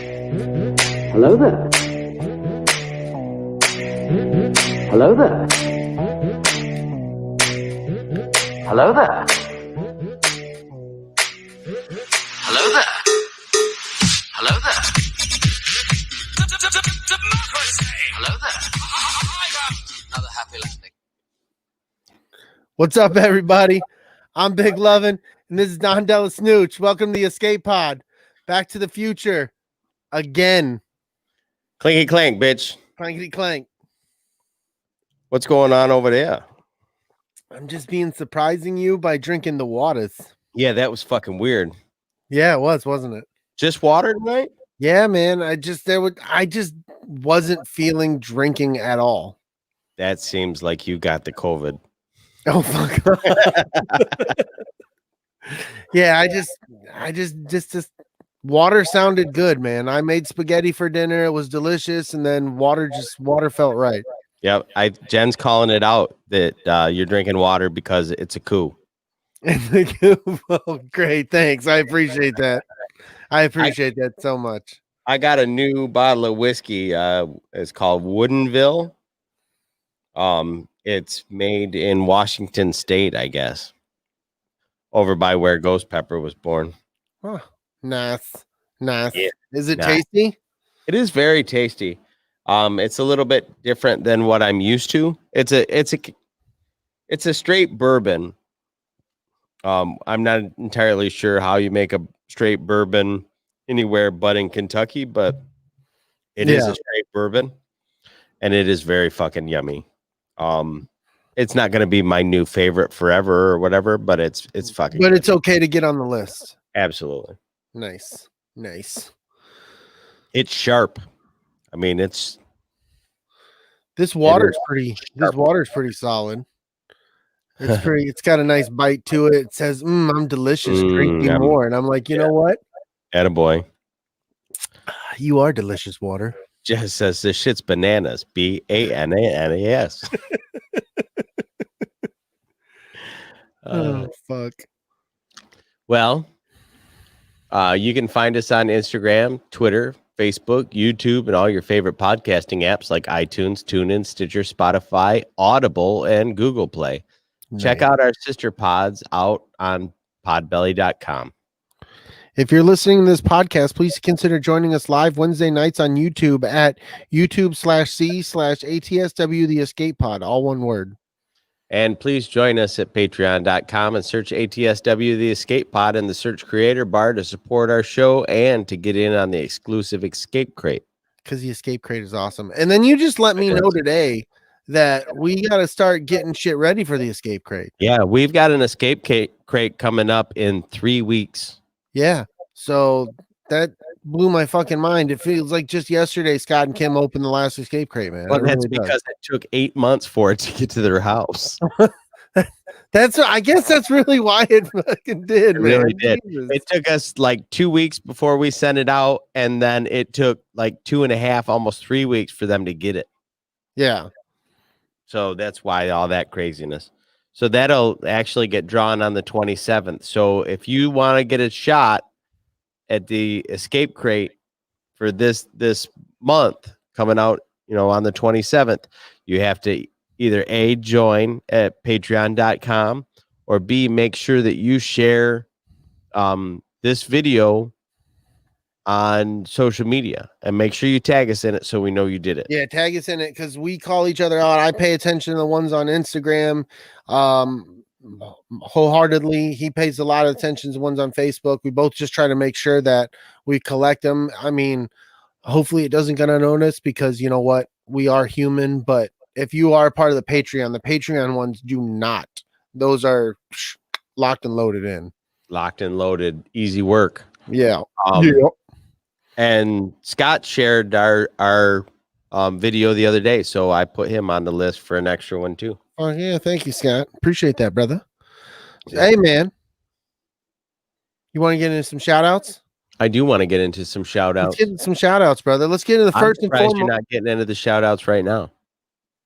Hello there. Hello there. Hello there. Hello there. Hello there. Hello there. Another happy landing. What's up, everybody? I'm Big Lovin, and this is Don Della Snooch. Welcome to the Escape Pod. Back to the future again. Clinky clank, bitch. Clankety clank. What's going on over there? I'm just being surprising you by drinking the waters. Yeah, that was fucking weird. Yeah, it was, wasn't it? Just water tonight? Yeah, man. I just wasn't feeling drinking at all. That seems like you got the COVID. Oh fuck. Yeah, I just water sounded good, man. I made spaghetti for dinner. It was delicious, and then water felt right. Yep. Jen's calling it out that you're drinking water because it's a coup. Oh, great, thanks. I appreciate that. I appreciate that so much. I got a new bottle of whiskey. It's called Woodinville. It's made in Washington State, I guess, over by where Ghost Pepper was born. Oh, nice. Yeah, is it nice. tasty? It is very tasty. It's a little bit different than what I'm used to. It's a straight bourbon. I'm not entirely sure how you make a straight bourbon anywhere but in Kentucky, but it is a straight bourbon, and it is very fucking yummy. It's not going to be my new favorite forever or whatever, but it's fucking. But it's okay to get on the list. Absolutely. Nice. It's sharp. I mean, this water's pretty solid. It's pretty. It's got a nice bite to it. It says, "I'm delicious. Drink me more." And I'm like, you know what? Attaboy. You are delicious water. Jess says this shit's bananas. BANANAS. Oh fuck. Well, you can find us on Instagram, Twitter, Facebook, YouTube, and all your favorite podcasting apps like iTunes, TuneIn, Stitcher, Spotify, Audible, and Google Play. Nice. Check out our sister pods out on podbelly.com. If you're listening to this podcast, please consider joining us live Wednesday nights on YouTube at YouTube/C/ATSW The Escape Pod, all one word. And please join us at patreon.com and search ATSW The Escape Pod in the search creator bar to support our show and to get in on the exclusive Escape Crate. Because the Escape Crate is awesome. And then you just let me know today that we got to start getting shit ready for the Escape Crate. Yeah, we've got an Escape Crate coming up in 3 weeks. Yeah, so that blew my fucking mind. It feels like just yesterday Scott and Kim opened the last Escape Crate, man. Well, that's because it took 8 months for it to get to their house. I guess that's really why it fucking did. It really did. It took us like 2 weeks before we sent it out, and then it took like 2.5, almost 3 weeks for them to get it. Yeah. So that's why all that craziness. So that'll actually get drawn on the 27th. So if you want to get a shot at the Escape Crate for this month coming out, on the 27th, you have to either A, join at patreon.com, or B, make sure that you share this video on social media and make sure you tag us in it so we know you did it. Yeah, tag us in it because we call each other out. I pay attention to the ones on Instagram wholeheartedly. He pays a lot of attention to the ones on Facebook. We both just try to make sure that we collect them. I mean, hopefully it doesn't get unnoticed because you know what? We are human, but if you are part of the Patreon ones do not. Those are locked and loaded in. Locked and loaded. Easy work. Yeah. And Scott shared our video the other day, so I put him on the list for an extra one too. Oh yeah, thank you, Scott. Appreciate that, brother. Yeah. Hey man, you want to get into some shout outs? I do want to get into some shout outs. Let's get into some shout outs, brother. Let's get into the first and foremost. You're not getting into the shout outs right now.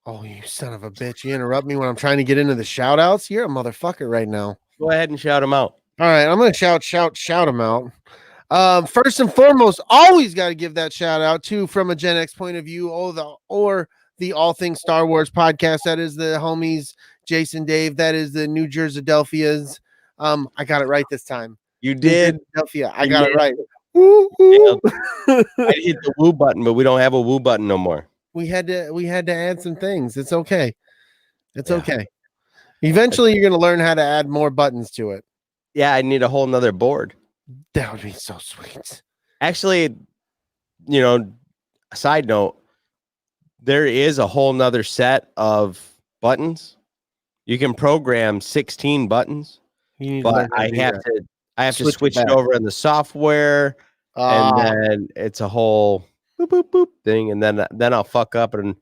Oh, you son of a bitch. You interrupt me when I'm trying to get into the shout outs. You're a motherfucker right now. Go ahead and shout them out. All right, I'm going to shout them out. First and foremost, always got to give that shout out to From a Gen X Point of View, or the All Things Star Wars podcast. That is the homies Jason, Dave. That is the New Jersey Delphias. I got it right this time. You did. Delphia. I You got did. it right. Woo, woo. I hit the woo button, but we don't have a woo button no more. we had to add some things. It's okay. It's Yeah. okay. Eventually, you're going to learn how to add more buttons to it. Yeah, I need a whole nother board. That would be so sweet. Actually, a side note, there is a whole nother set of buttons. You can program 16 buttons, You need to but learn how I to do have that. to Switch it switch it back. over in the software, and then it's a whole boop boop boop thing, and then I'll fuck up and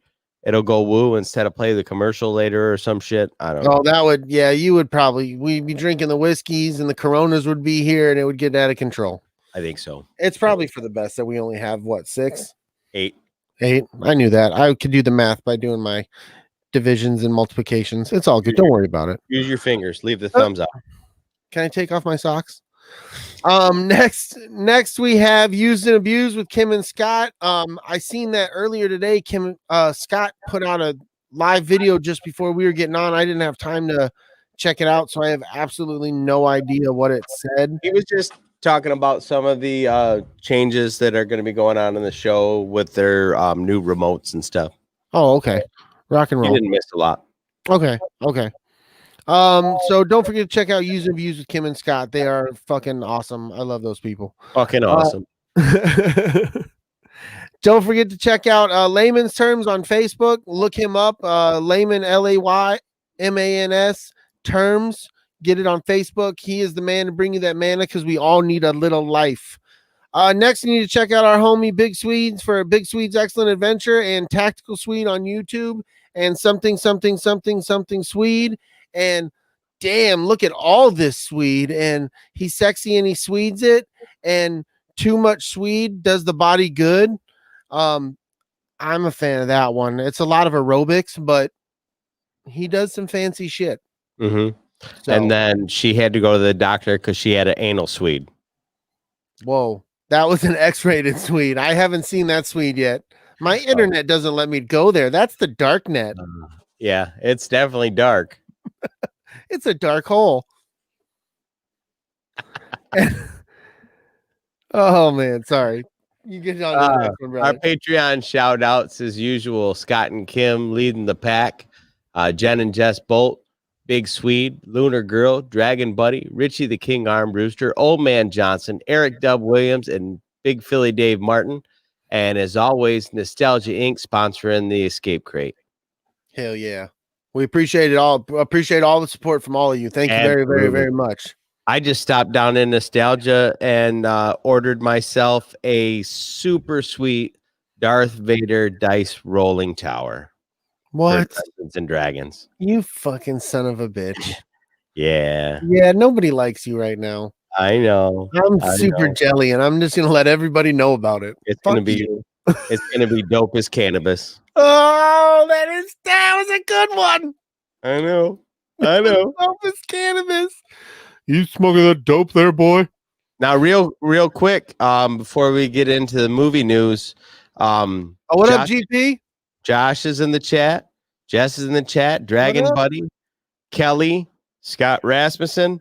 it'll go woo instead of play the commercial later or some shit. I don't know. Oh, that would, yeah, you would probably, we'd be drinking the whiskeys and the Coronas would be here and it would get out of control. I think so. It's probably for the best that we only have, what, 6? 8. 8? I knew that. I could do the math by doing my divisions and multiplications. It's all good. Don't worry about it. Use your fingers. Leave the thumbs up. Can I take off my socks? Next we have Used and Abused with Kim and Scott. I seen that earlier today. Scott put out a live video just before we were getting on. I didn't have time to check it out, so I have absolutely no idea what it said. He was just talking about some of the changes that are going to be going on in the show with their new remotes and stuff. Oh, okay. Rock and He roll. didn't miss a lot. Okay. So don't forget to check out Used and Abused with Kim and Scott. They are fucking awesome. I love those people. Fucking awesome. Don't forget to check out Layman's Terms on Facebook. Look him up. Layman, Laymans Terms. Get it on Facebook. He is the man to bring you that mana because we all need a little life. Next, you need to check out our homie Big Swedes for Big Swedes Excellent Adventure and Tactical Swede on YouTube and something Swede. And damn, look at all this Swede. And he's sexy and he Swedes it. And too much Swede does the body good. I'm a fan of that one. It's a lot of aerobics, but he does some fancy shit. Mm-hmm. So, And then she had to go to the doctor because she had an anal Swede. whoa, that was an X-rated Swede. I haven't seen that Swede yet. My internet doesn't let me go there. That's the dark net. Yeah, it's definitely dark. It's a dark hole. Oh man, sorry. You get on the next one, brother. Our Patreon shout outs as usual: Scott and Kim leading the pack, Jen and Jess Bolt, Big Swede, Lunar Girl, Dragon Buddy, Richie the King Arm Rooster, Old Man Johnson, Eric Dub Williams, and Big Philly Dave Martin. And as always, Nostalgia Inc. sponsoring the Escape Crate. Hell yeah. We appreciate it all. Appreciate all the support from all of you. Thank you very, very, very much. I just stopped down in Nostalgia and ordered myself a super sweet Darth Vader dice rolling tower. What? Dungeons and Dragons. You fucking son of a bitch. Yeah. Yeah, nobody likes you right now. I know. I'm I super know. jelly, and I'm just gonna let everybody know about it. It's Fuck gonna be you. it's gonna be dope as cannabis. Oh, that was a good one. I know. I know. Dope as cannabis. You smoking that dope there, boy? Now, real quick, before we get into the movie news, Oh, what up, GP? Josh is in the chat. Jess is in the chat. Dragon up? Buddy, Kelly, Scott Rasmussen,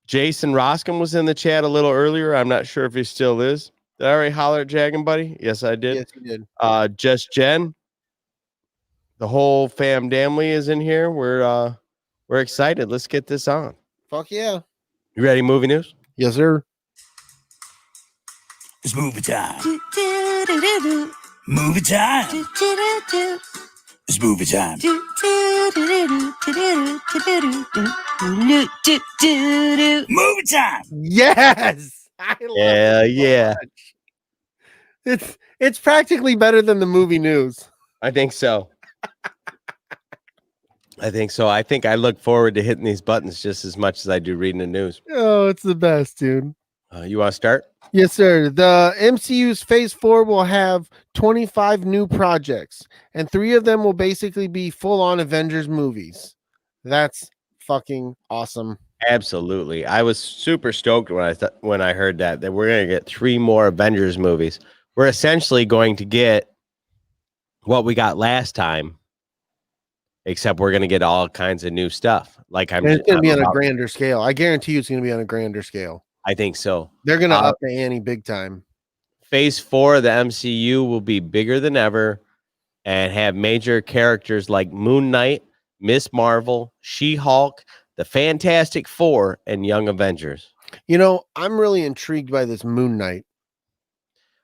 Jason Roskin was in the chat a little earlier. I'm not sure if he still is. Did I already holler at Dragon Buddy? Yes, I did. Yes, you did. Just Jen. The whole fam damly is in here. We're excited. Let's get this on. Fuck yeah. You ready? Movie news? Yes, sir. It's movie time. Movie time. It's movie time. Movie time. Yes. I love Yeah, it so yeah. much. It's practically better than the movie news. I think so. I think so. I think I look forward to hitting these buttons just as much as I do reading the news. Oh, it's the best, dude. You want to start? Yes, sir. The MCU's Phase 4 will have 25 new projects, and 3 of them will basically be full-on Avengers movies. That's fucking awesome. Absolutely. I was super stoked when I heard that we're going to get 3 more Avengers movies. We're essentially going to get what we got last time, except we're going to get all kinds of new stuff. Like And it's going to be on a grander scale. I guarantee you it's going to be on a grander scale. I think so. They're going to up the ante big time. Phase 4 of the MCU will be bigger than ever and have major characters like Moon Knight, Miss Marvel, She-Hulk, the Fantastic Four, and Young Avengers. You know, I'm really intrigued by this Moon Knight.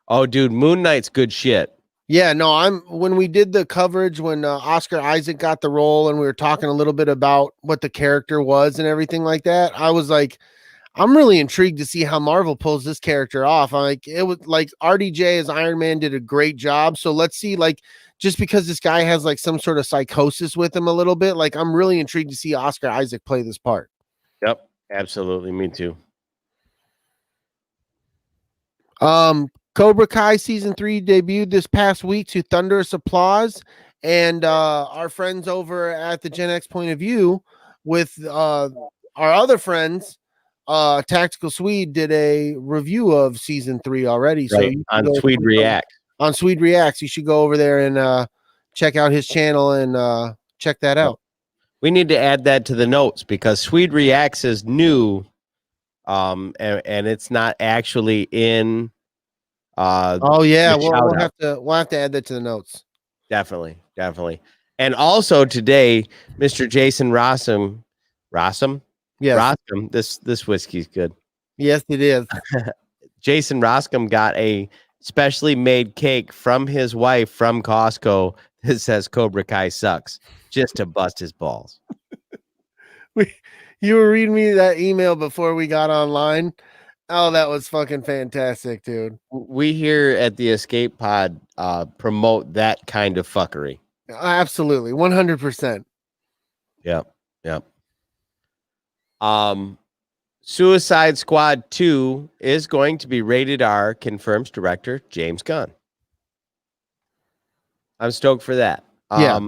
Oh, dude, Moon Knight's good shit. Yeah, no, when we did the coverage when Oscar Isaac got the role and we were talking a little bit about what the character was and everything like that, I was like, I'm really intrigued to see how Marvel pulls this character off. I'm like, it was like RDJ as Iron Man did a great job. So let's see, like, just because this guy has like some sort of psychosis with him a little bit, like I'm really intrigued to see Oscar Isaac play this part. Yep, absolutely. Me too. Cobra Kai season 3 debuted this past week to thunderous applause, and our friends over at the Gen X Point of View with our other friends, Tactical Swede did a review of season 3 already. Right, So on Swede React. On Swede Reacts, you should go over there and check out his channel and check that out. We need to add that to the notes because Swede Reacts is new, and it's not actually in. We'll have to add that to the notes. Definitely. And also today, Mr. Jason Rossum. Yes. Rossum, this whiskey's good. Yes, it is. Jason Rossum got a specially made cake from his wife from Costco that says Cobra Kai sucks, just to bust his balls. You were reading me that email before we got online. Oh, that was fucking fantastic, dude. We here at the Escape Pod promote that kind of fuckery. Absolutely, 100%. Yep. Suicide Squad 2 is going to be rated R, confirms director James Gunn. I'm stoked for that. Yeah.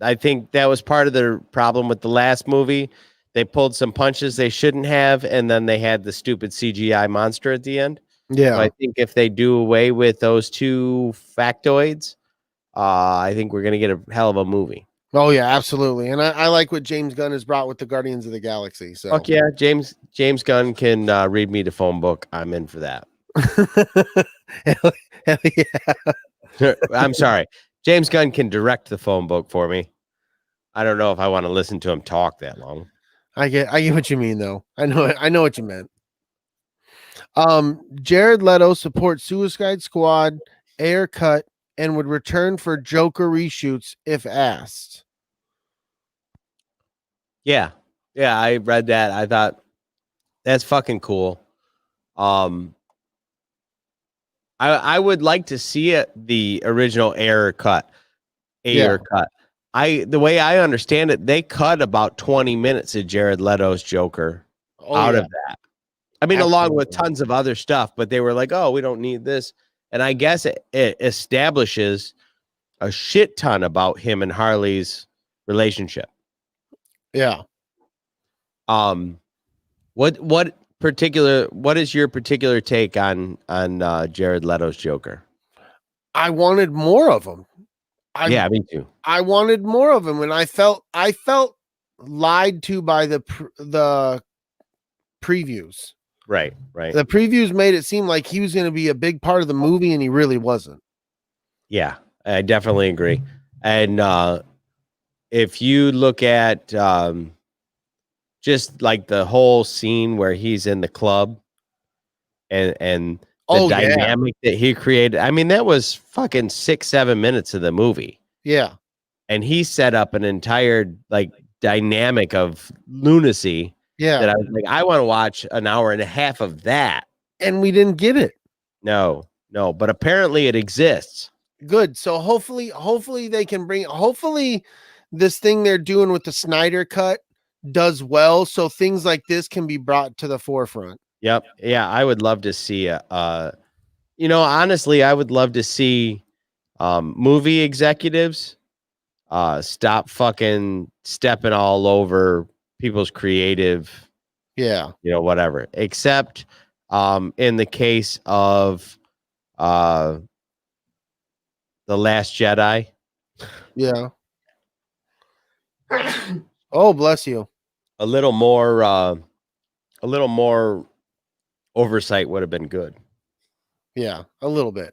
I think that was part of the problem with the last movie. They pulled some punches they shouldn't have, and then they had the stupid CGI monster at the end. Yeah. So I think if they do away with those 2 factoids, I think we're going to get a hell of a movie. Oh, yeah, absolutely. And I like what James Gunn has brought with the Guardians of the Galaxy. So fuck yeah, James Gunn can read me the phone book. I'm in for that. Hell yeah. I'm sorry. James Gunn can direct the phone book for me. I don't know if I want to listen to him talk that long. I get what you mean, though. I know what you meant. Jared Leto supports Suicide Squad Ayer cut and would return for Joker reshoots if asked. Yeah, I read that. I thought that's fucking cool. I would like to see it the original Ayer cut. The way I understand it, they cut about 20 minutes of Jared Leto's Joker out of that. I mean, along with tons of other stuff, but they were like, "Oh, we don't need this." And I guess it establishes a shit ton about him and Harley's relationship. Yeah. What is your particular take on Jared Leto's Joker? I wanted more of him. Yeah, me too. I wanted more of him, and I felt lied to by the previews. Right. The previews made it seem like he was going to be a big part of the movie, and he really wasn't. Yeah, I definitely agree. And if you look at just like the whole scene where he's in the club and the dynamic that he created, I mean, that was fucking 6-7 minutes of the movie. Yeah. And he set up an entire like dynamic of lunacy. Yeah. That I was like, I want to watch an hour and a half of that. And we didn't get it. No, but apparently it exists. Good. So hopefully they can hopefully this thing they're doing with the Snyder cut does well. So things like this can be brought to the forefront. Yep. Yeah. I would love to see, honestly, I would love to see movie executives stop fucking stepping all over people's creative Yeah. Whatever. Except in the case of The Last Jedi. Yeah. Oh, bless you. A little more oversight would have been good. Yeah, a little bit.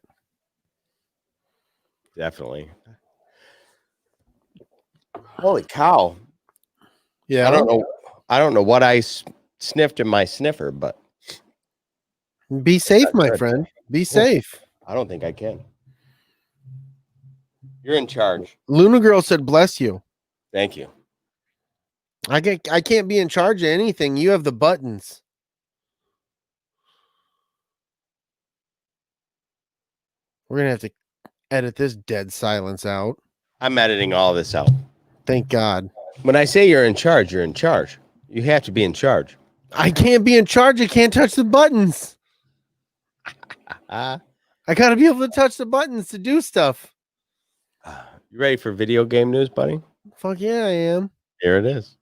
Definitely. Holy cow. Yeah. I don't know what I sniffed in my sniffer, but Be safe, That's my good. friend. Be safe. I don't think I can. You're in charge. Luna Girl said, "Bless you." Thank you. I can't be in charge of anything. You have the buttons. We're gonna have to edit this dead silence out. I'm editing all this out. Thank God. When I say you're in charge, you're in charge. You have to be in charge. I can't be in charge. I can't touch the buttons. Uh, I gotta be able to touch the buttons to do stuff. you ready for video game news, buddy? Fuck yeah, I am. Here it is.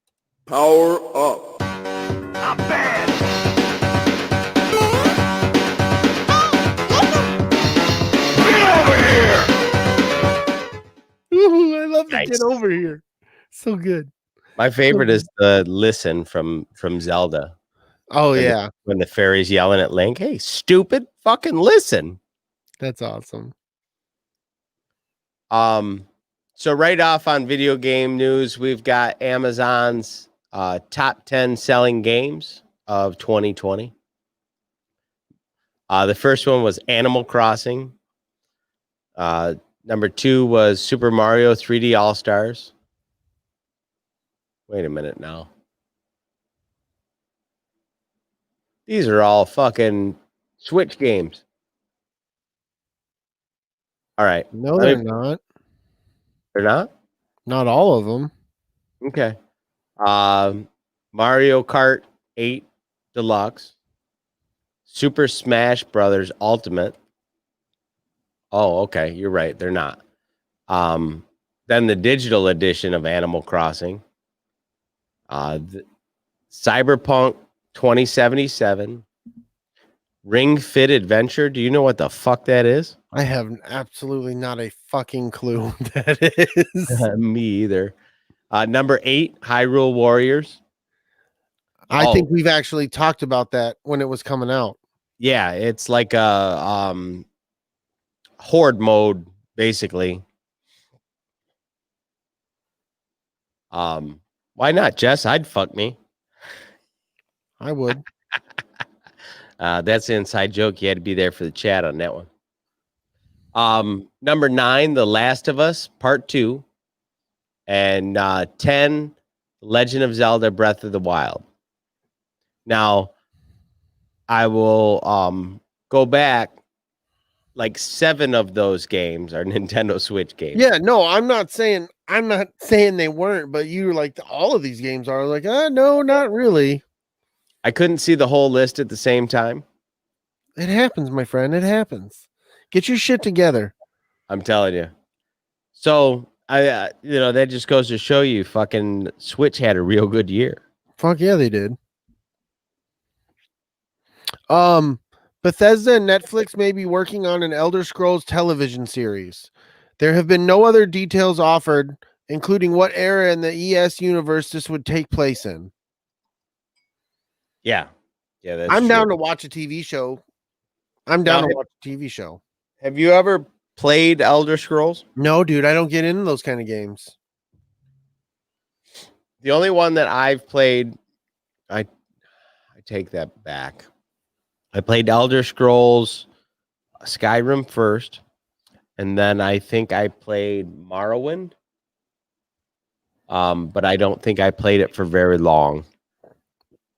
Power up. Ooh, I love to Nice. get over here. So good. My favorite is the listen from Zelda. Oh When the- yeah, When the fairy's yelling at Link, "Hey, stupid, fucking listen." that's awesome. So right off on video game news, we've got Amazon's top 10 selling games of 2020. The first one was Animal Crossing. Number 2 was Super Mario 3D All-Stars. Wait a minute now. These are all fucking Switch games. All right. No, they're not. They're not? Not all of them. Okay. Mario Kart 8 Deluxe. Super Smash Brothers Ultimate. Oh, okay. You're right. They're not. Then the digital edition of Animal Crossing. Cyberpunk 2077. Ring Fit Adventure. Do you know what the fuck that is? I have absolutely not a fucking clue what that is. Me either. Number 8, Hyrule Warriors. I think we've actually talked about that when it was coming out. Yeah, it's like a horde mode, basically. Why not, Jess? I'd fuck me. I would. That's an inside joke. You had to be there for the chat on that one. Number 9, The Last of Us Part 2. And 10, Legend of Zelda Breath of the Wild. Now, I will go back. Like 7 of those games are Nintendo Switch games. Yeah, no, I'm not saying they weren't, but you were like all of these games are like, no, not really. I couldn't see the whole list at the same time. It happens, my friend. It happens. Get your shit together. I'm telling you. So I, that just goes to show you, fucking Switch had a real good year. Fuck yeah, they did. Bethesda and Netflix may be working on an Elder Scrolls television series. There have been no other details offered, including what era in the ES universe this would take place in. Yeah, that's I'm true. down to watch a TV show. I'm down to watch a TV show. Have you ever played Elder Scrolls? No, dude, I don't get into those kind of games. The only one that I've played, I take that back. I played Elder Scrolls Skyrim first, and then I think I played Morrowind. But I don't think I played it for very long.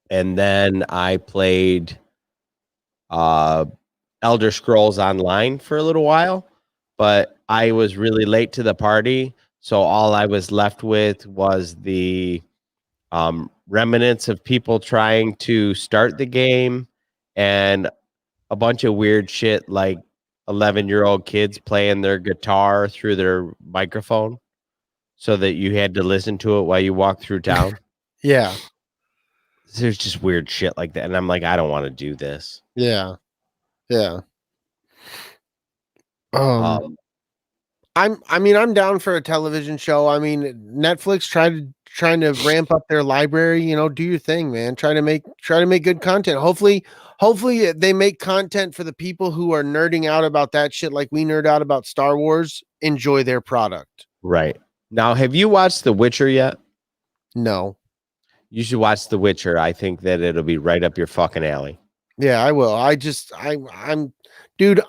And then I played Elder Scrolls Online for a little while, but I was really late to the party, so all I was left with was the remnants of people trying to start the game and a bunch of weird shit like 11-year-old kids playing their guitar through their microphone so that you had to listen to it while you walked through town. Yeah. There's just weird shit like that, and I'm like, I don't want to do this. Yeah. Um, I'm down for a television show. I mean, Netflix trying to ramp up their library, do your thing, man. Try to make good content. Hopefully they make content for the people who are nerding out about that shit like we nerd out about Star Wars, enjoy their product. right. Now, have you watched The Witcher yet? No. You should watch The Witcher. I think that it'll be right up your fucking alley. Yeah, I will.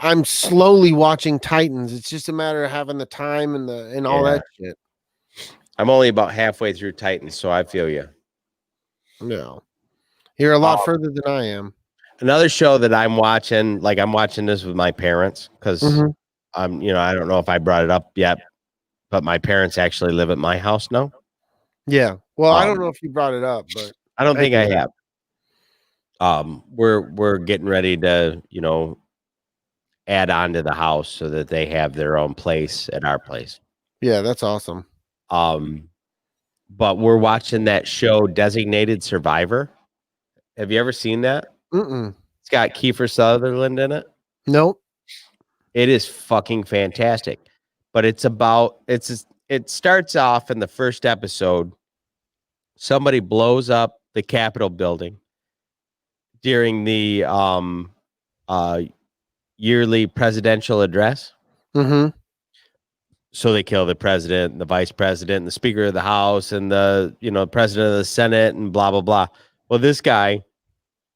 I'm slowly watching Titans. It's just a matter of having the time and all that shit. I'm only about halfway through Titans, so I feel you. No. You're a lot further than I am. Another show that I'm watching, like I'm watching this with my parents because I don't know if I brought it up yet, but my parents actually live at my house now. Yeah. Well, I don't know if you brought it up, but I don't think I have. We're getting ready to, add on to the house so that they have their own place at our place. Yeah, that's awesome. But we're watching that show Designated Survivor. Have you ever seen that? Mm-mm. It's got Kiefer Sutherland in it. Nope. It is fucking fantastic. But it starts off in the first episode. Somebody blows up the Capitol building during the yearly presidential address. Mm-hmm. So they kill the president, and the vice president, and the speaker of the house, and the president of the Senate, and blah blah blah. Well, this guy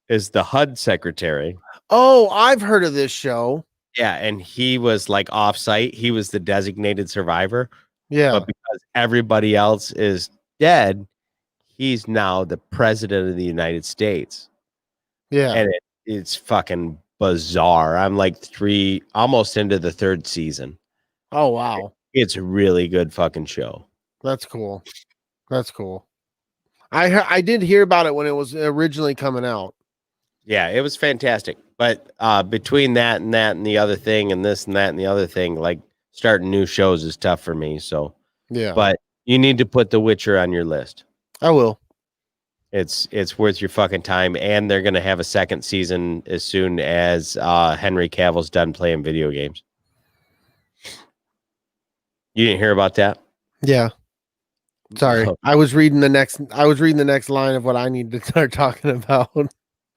is the HUD secretary. Oh, I've heard of this show. Yeah, and he was like off-site. He was the designated survivor. Yeah, but because everybody else is dead, he's now the president of the United States. Yeah, and it's fucking bizarre. I'm like almost into the third season. Oh wow. It's a really good fucking show. That's cool. I did hear about it when it was originally coming out. Yeah, it was fantastic. But between that and the other thing and this and that and the other thing, like starting new shows is tough for me. So yeah. But you need to put The Witcher on your list. I will. It's worth your fucking time, and they're gonna have a second season as soon as Henry Cavill's done playing video games. You didn't hear about that? Yeah. Sorry. I was reading the next line of what I need to start talking about.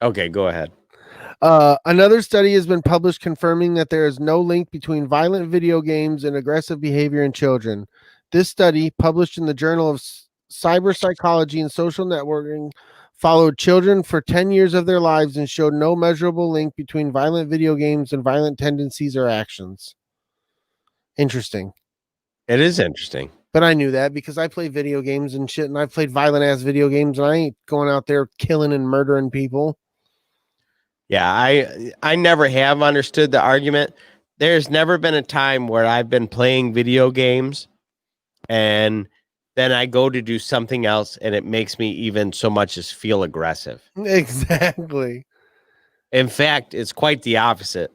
Okay, go ahead. Another study has been published confirming that there is no link between violent video games and aggressive behavior in children. This study, published in the Journal of Cyber Psychology and Social Networking, followed children for 10 years of their lives and showed no measurable link between violent video games and violent tendencies or actions. Interesting. It is interesting. But I knew that because I play video games and shit, and I've played violent ass video games, and I ain't going out there killing and murdering people. Yeah, I never have understood the argument. There's never been a time where I've been playing video games and then I go to do something else and it makes me even so much as feel aggressive. Exactly. In fact, it's quite the opposite.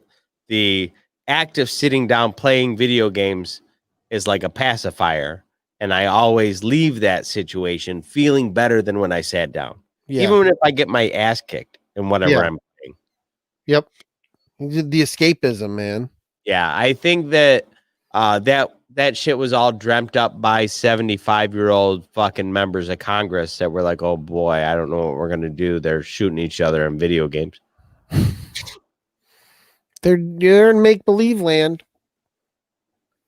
The act of sitting down playing video games is like a pacifier, and I always leave that situation feeling better than when I sat down. Yeah. Even if I get my ass kicked in whatever I'm playing. Yep. The escapism, man. Yeah, I think that that shit was all dreamt up by 75-year-old fucking members of Congress that were like, oh boy, I don't know what we're gonna do. They're shooting each other in video games. They're in make-believe land.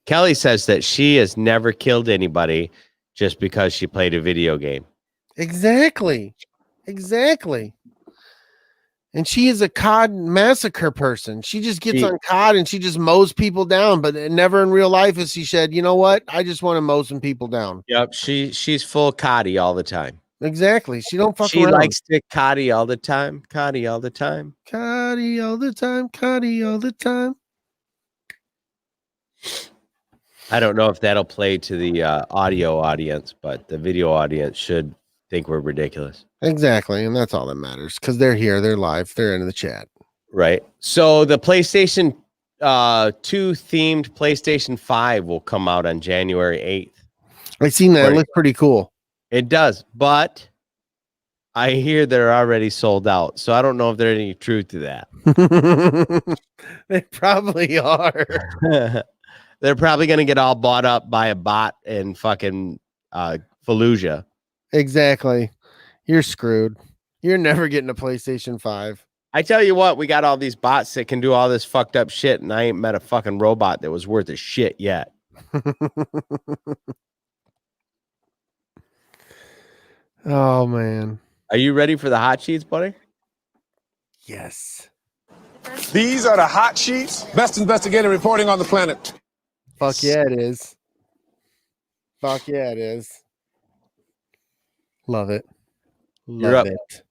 Kelly says that she has never killed anybody just because she played a video game. Exactly. And she is a COD massacre person. She just gets on COD and she just mows people down, but never in real life has she said, you know what? I just want to mow some people down. Yep, she's full Coddy all the time. Exactly. She don't fuck She around. likes to Coddy all the time. Coddy all the time. Coddy all the time. Coddy all the time. I don't know if that'll play to the audio audience, but the video audience should think we're ridiculous. Exactly, and that's all that matters because they're here, they're live, they're in the chat. Right. So the PlayStation 2 themed PlayStation 5 will come out on January 8th. I seen that. It looks pretty cool. It does, but I hear they're already sold out, so I don't know if there's any truth to that. They probably are. They're probably going to get all bought up by a bot in fucking Fallujah. Exactly. You're screwed. You're never getting a PlayStation 5. I tell you what, we got all these bots that can do all this fucked up shit, and I ain't met a fucking robot that was worth a shit yet. Oh, man. Are you ready for the hot sheets, buddy? Yes. These are the hot sheets. Best investigative reporting on the planet. Fuck yeah, it is. Fuck yeah, it is. Love it. You're Love up. it.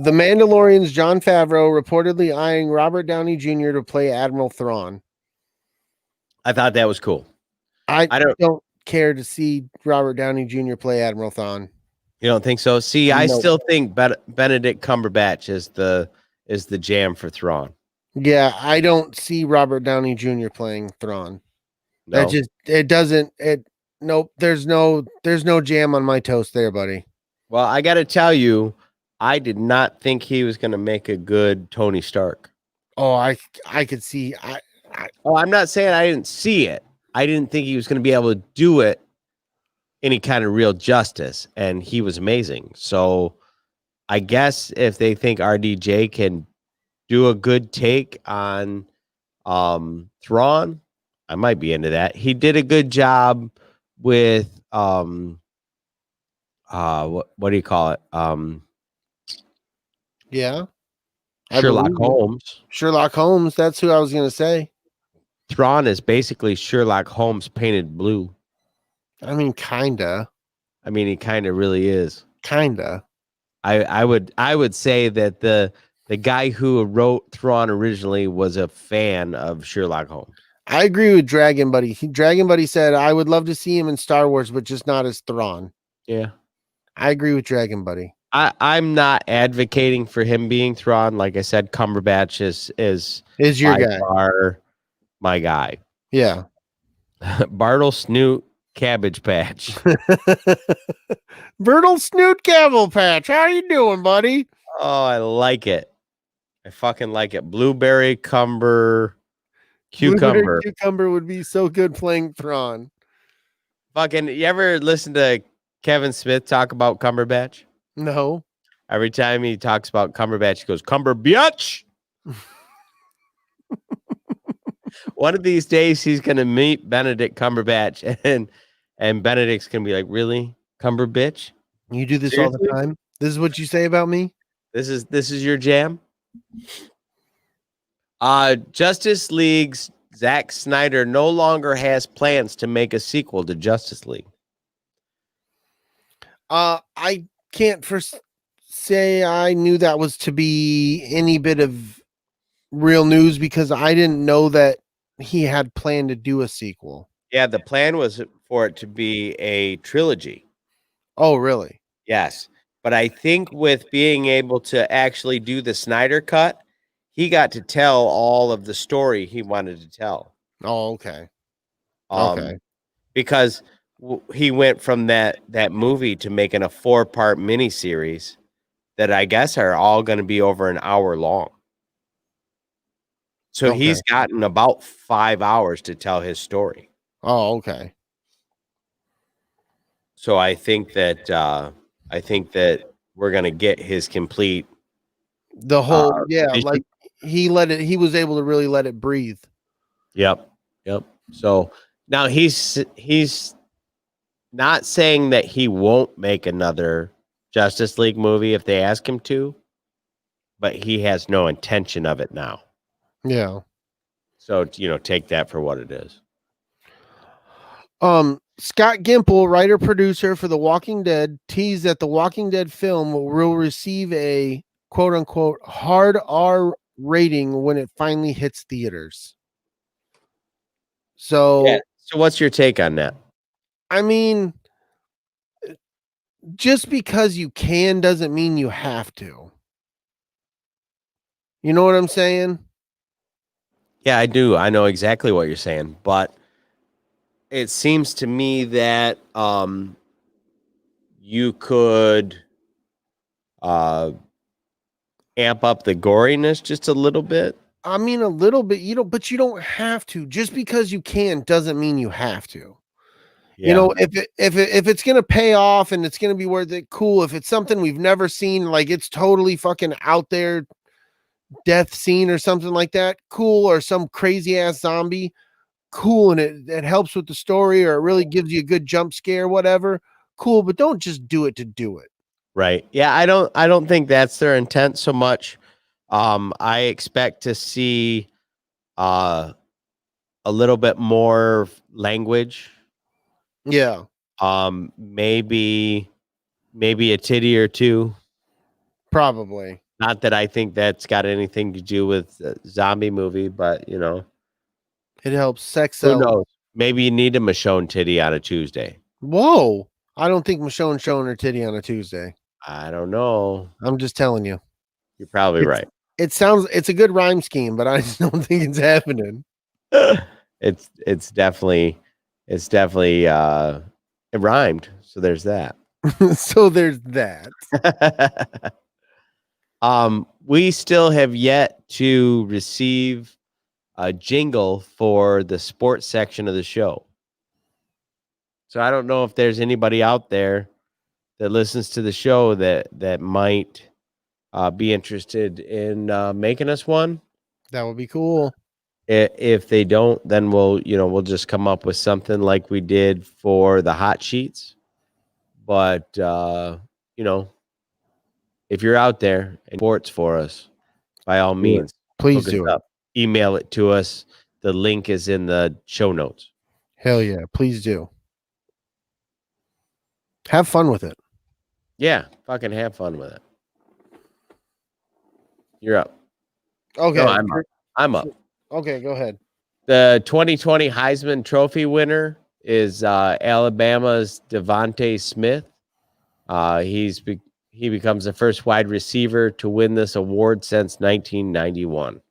The Mandalorian's Jon Favreau reportedly eyeing Robert Downey Jr. to play Admiral Thrawn. I thought that was cool. I don't- don't care to see Robert Downey Jr. play Admiral Thrawn. You don't think so? See, I No. still think Benedict Cumberbatch is the jam for Thrawn. Yeah, I don't see Robert Downey Jr. playing Thrawn. No. Nope, there's no jam on my toast there, buddy. Well, I got to tell you, I did not think he was going to make a good Tony Stark. Oh, I could see. Oh, I'm not saying I didn't see it. I didn't think he was going to be able to do it any kind of real justice, and he was amazing. So I guess if they think RDJ can do a good take on Thrawn, I might be into that. He did a good job with what do you call it? Yeah, Sherlock Holmes. Sherlock Holmes. That's who I was gonna say. Thrawn is basically Sherlock Holmes painted blue. I mean, kinda. I mean, he kind of really is. Kinda. I would say that the guy who wrote Thrawn originally was a fan of Sherlock Holmes. I agree with Dragon Buddy. Dragon Buddy said, I would love to see him in Star Wars, but just not as Thrawn. Yeah. I agree with Dragon Buddy. I'm not advocating for him being Thrawn. Like I said, Cumberbatch is Your by guy. far my guy. Yeah. Bartle Snoot Cabbage Patch. Bertle Snoot Cavil Patch. How you doing, buddy? Oh, I like it. I fucking like it. Blueberry Cucumber. Blueberry Cucumber would be so good playing Thrawn. Fucking, you ever listen to Kevin Smith talk about Cumberbatch? No. Every time he talks about Cumberbatch, he goes, Cumberbatch. One of these days, he's going to meet Benedict Cumberbatch, and Benedict's going to be like, really? Cumberbitch? You do this all the Seriously? time? This is what you say about me? This is your jam? Justice League's Zack Snyder no longer has plans to make a sequel to Justice League. I can't say I knew that was to be any bit of real news because I didn't know that he had planned to do a sequel. Yeah, the plan was for it to be a trilogy. Oh, really? Yes. But I think with being able to actually do the Snyder cut, he got to tell all of the story he wanted to tell. Oh, okay. Because he went from that movie to making a 4-part miniseries that I guess are all going to be over an hour long. So he's gotten about 5 hours to tell his story. Oh, okay. So I think that we're going to get his complete The whole vision. like he was able to really let it breathe. Yep. So now he's not saying that he won't make another Justice League movie if they ask him to, but he has no intention of it now. Yeah. So, take that for what it is. Scott Gimple, writer producer for The Walking Dead, teased that the Walking Dead film will receive a quote unquote hard R rating when it finally hits theaters. So So what's your take on that? I mean, just because you can doesn't mean you have to. You know what I'm saying? Yeah, I do. I know exactly what you're saying, but it seems to me that you could amp up the goriness just a little bit. I mean, a little bit, but you don't have to. Just because you can doesn't mean you have to. Yeah. You know, if it's gonna pay off and it's gonna be worth it, cool. If it's something we've never seen, like it's totally fucking out there, death scene or something like that, cool. Or some crazy ass zombie, cool, and it helps with the story, or it really gives you a good jump scare, whatever, cool. But don't just do it to do it. Right. Yeah, I don't think that's their intent so much. I expect to see a little bit more language. Yeah, Maybe a titty or two. probably. Not that I think that's got anything to do with a zombie movie, but you know, It helps sex who sell. knows? Maybe you need a Michonne titty on a Tuesday. Whoa. I don't think Michonne's showing her titty on a Tuesday. I don't know. I'm just telling you. You're probably right. It's a good rhyme scheme, but I just don't think it's happening. It's definitely it rhymed. So there's that. So there's that. We still have yet to receive a jingle for the sports section of the show. So I don't know if there's anybody out there that listens to the show that might be interested in making us one. That would be cool. If they don't, then we'll just come up with something like we did for the hot sheets. But if you're out there and sports for us, by all means, Please hook us do it. up. Email it to us. The link is in the show notes. Hell yeah, please do. Have fun with it. Yeah, fucking have fun with it. You're up. Okay. No, I'm up. Okay, go ahead. The 2020 Heisman Trophy winner is Alabama's Devontae Smith. He becomes the first wide receiver to win this award since 1991.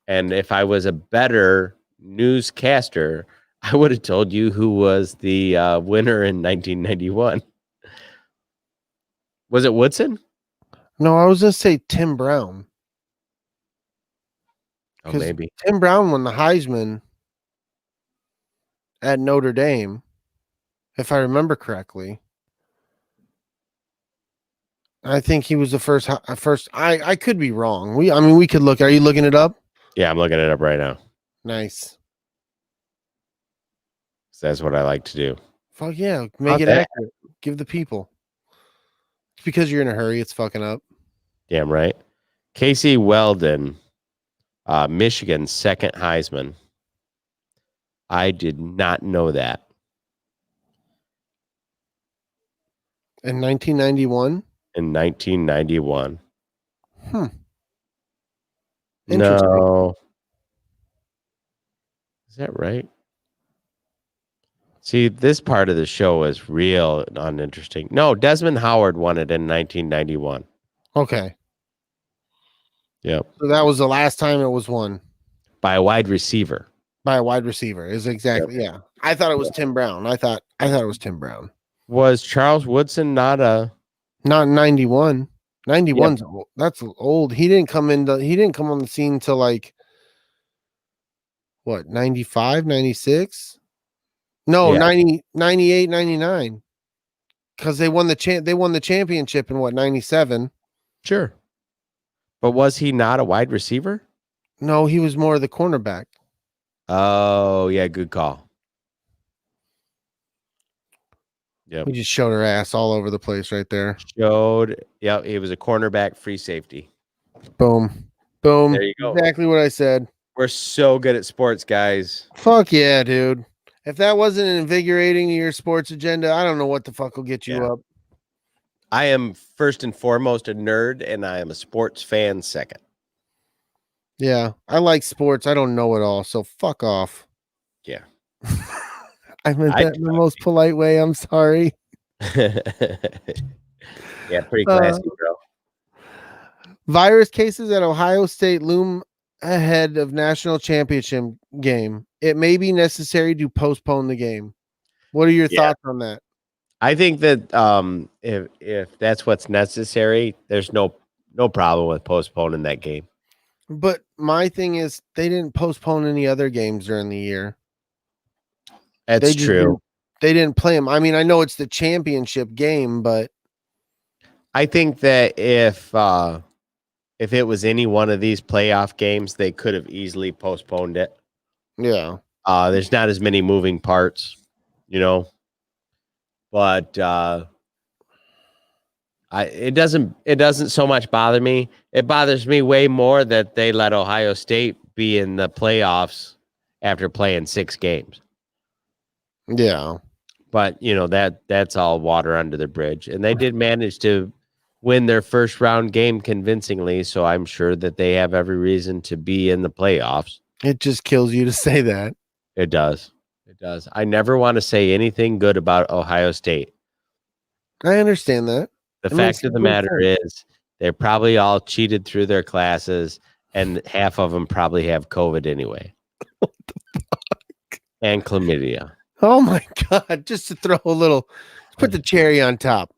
And if I was a better newscaster, I would have told you who was the winner in 1991. Was it Woodson? No, I was gonna say Tim Brown. Oh, 'Cause maybe. Tim Brown won the Heisman at Notre Dame, if I remember correctly. I think he was the first. I could be wrong. We could look. Are you looking it up? Yeah, I'm looking it up right now. Nice. That's what I like to do. Fuck yeah, make it that? accurate. Give the people. It's because you're in a hurry. It's fucking up. Damn right. Casey Weldon, Michigan's second Heisman. I did not know that. In 1991. In 1991. Interesting. No. Is that right? See, this part of the show is real uninteresting. No, Desmond Howard won it in 1991. Okay. Yep. So that was the last time it was won By a wide receiver. by a wide receiver. Is exactly yeah. I thought it was Tim Brown. I thought it was Tim Brown. Was Charles Woodson not a Not in 91. 91's old. That's old. He didn't come on the scene till like what, 95, 96? No, Yeah. 90, 98, 99. Because they won the championship in what, 97? Sure. But was he not a wide receiver? No, he was more of the cornerback. Oh, yeah, good call. Yep. We just showed her ass all over the place right there. Yeah, he was a cornerback, free safety. Boom. Boom. There you go. Exactly what I said. We're so good at sports, guys. Fuck yeah, dude. If that wasn't invigorating to your sports agenda, I don't know what the fuck will get you up. I am first and foremost a nerd, and I am a sports fan second. Yeah, I like sports. I don't know it all, so fuck off. Yeah. I meant that in the most polite way. I'm sorry. Yeah, pretty classy, bro. Virus cases at Ohio State loom ahead of national championship game. It may be necessary to postpone the game. What are your thoughts on that? I think that if that's what's necessary, there's no problem with postponing that game. But my thing is, they didn't postpone any other games during the year. That's They just true. they didn't play them. I mean, I know it's the championship game, but I think that if it was any one of these playoff games, they could have easily postponed it. yeah, There's not as many moving parts, you know. But it doesn't so much bother me. It bothers me way more that they let Ohio State be in the playoffs after playing 6 games. yeah. But that's all water under the bridge, and they did manage to win their first round game convincingly. So I'm sure that they have every reason to be in the playoffs. It just kills you to say that. It does. It does. I never want to say anything good about Ohio State. I understand that. The It makes fact of the complete matter is they're probably all cheated through their classes, and half of them probably have COVID anyway. What the fuck? And chlamydia. Oh my God. Just to throw a little, put the cherry on top.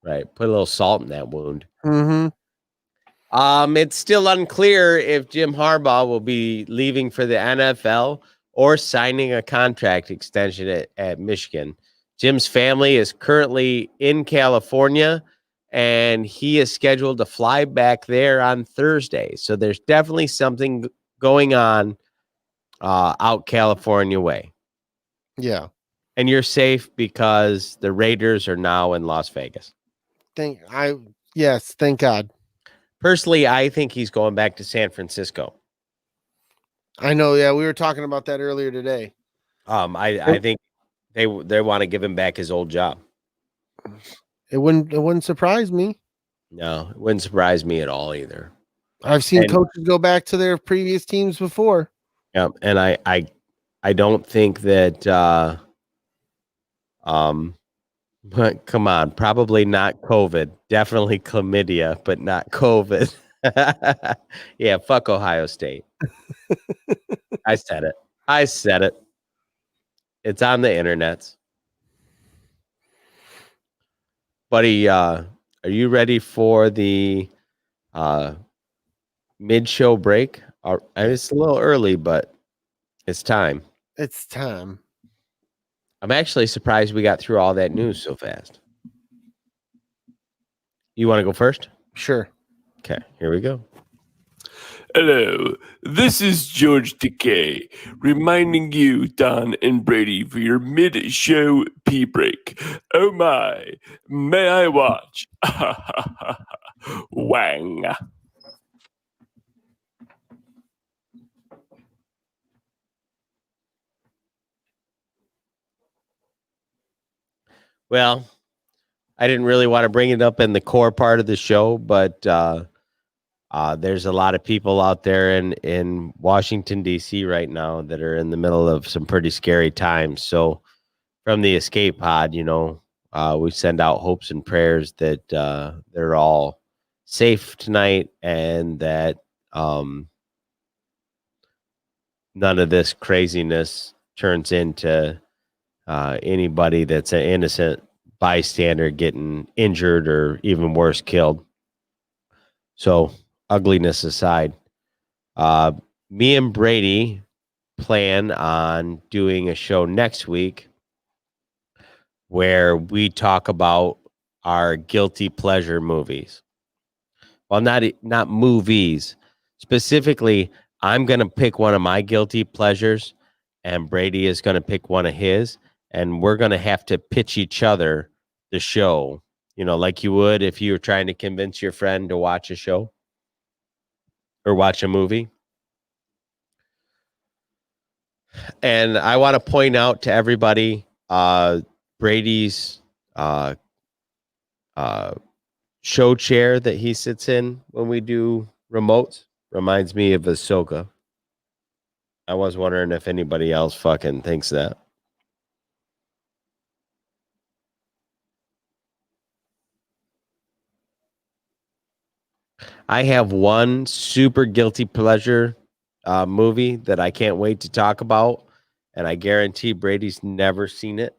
Right. Put a little salt in that wound. Mm-hmm. It's still unclear if Jim Harbaugh will be leaving for the NFL or signing a contract extension at Michigan. Jim's family is currently in California, and he is scheduled to fly back there on Thursday. So there's definitely something going on out California way. Yeah. And you're safe because the Raiders are now in Las Vegas. Yes, thank God. Personally, I think he's going back to San Francisco. I know. Yeah, we were talking about that earlier today. I think they want to give him back his old job. It wouldn't surprise me. No, it wouldn't surprise me at all either. I've seen coaches go back to their previous teams before. Yeah, and I don't think that but come on, probably not COVID. Definitely chlamydia, but not COVID. Yeah, fuck Ohio State. I said it. It's on the internets. Buddy, are you ready for the mid-show break? It's a little early, but it's time. It's time. I'm actually surprised we got through all that news so fast. You want to go first? Sure. Okay, here we go. Hello, this is George Takei, reminding you, Don and Brady, for your mid-show pee break. Oh my, may I watch? Wang. Well, I didn't really want to bring it up in the core part of the show, but there's a lot of people out there in Washington, D.C. right now that are in the middle of some pretty scary times. So from the escape pod, we send out hopes and prayers that they're all safe tonight and that none of this craziness turns into anybody that's an innocent bystander getting injured or even worse, killed. So ugliness aside, me and Brady plan on doing a show next week where we talk about our guilty pleasure movies. Well, not movies. Specifically, I'm going to pick one of my guilty pleasures and Brady is going to pick one of his, and we're going to have to pitch each other the show, like you would if you were trying to convince your friend to watch a show or watch a movie. And I want to point out to everybody, Brady's show chair that he sits in when we do remotes reminds me of Ahsoka. I was wondering if anybody else fucking thinks that. I have one super guilty pleasure movie that I can't wait to talk about, and I guarantee Brady's never seen it.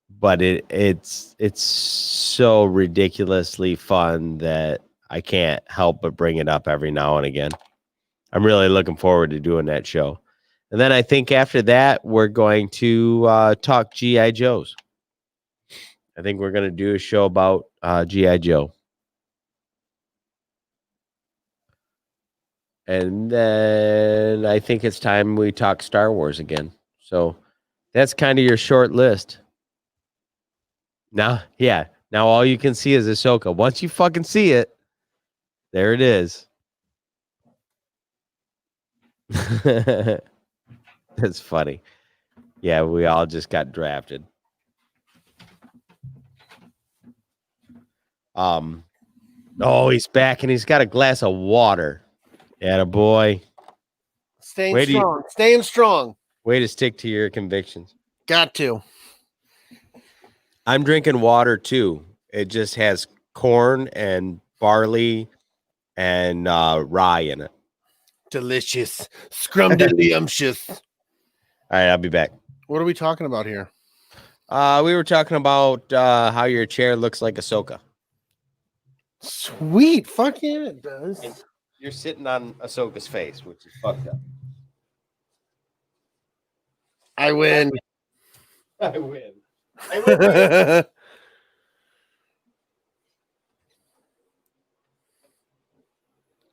but it's so ridiculously fun that I can't help but bring it up every now and again. I'm really looking forward to doing that show. And then I think after that, we're going to talk G.I. Joes. I think we're going to do a show about G.I. Joe. And then I think it's time we talk Star Wars again. So that's kind of your short list. Now all you can see is Ahsoka. Once you fucking see it, there it is. That's funny. Yeah, we all just got drafted. Oh, he's back and he's got a glass of water. Attaboy. Staying strong. Way to stick to your convictions. Got to. I'm drinking water too. It just has corn and barley and rye in it. Delicious. Scrumdiddlyumptious. All right, I'll be back. What are we talking about here? We were talking about how your chair looks like Ahsoka. Sweet. Fuck yeah, it does. And you're sitting on Ahsoka's face, which is fucked up. I win. I win. I win.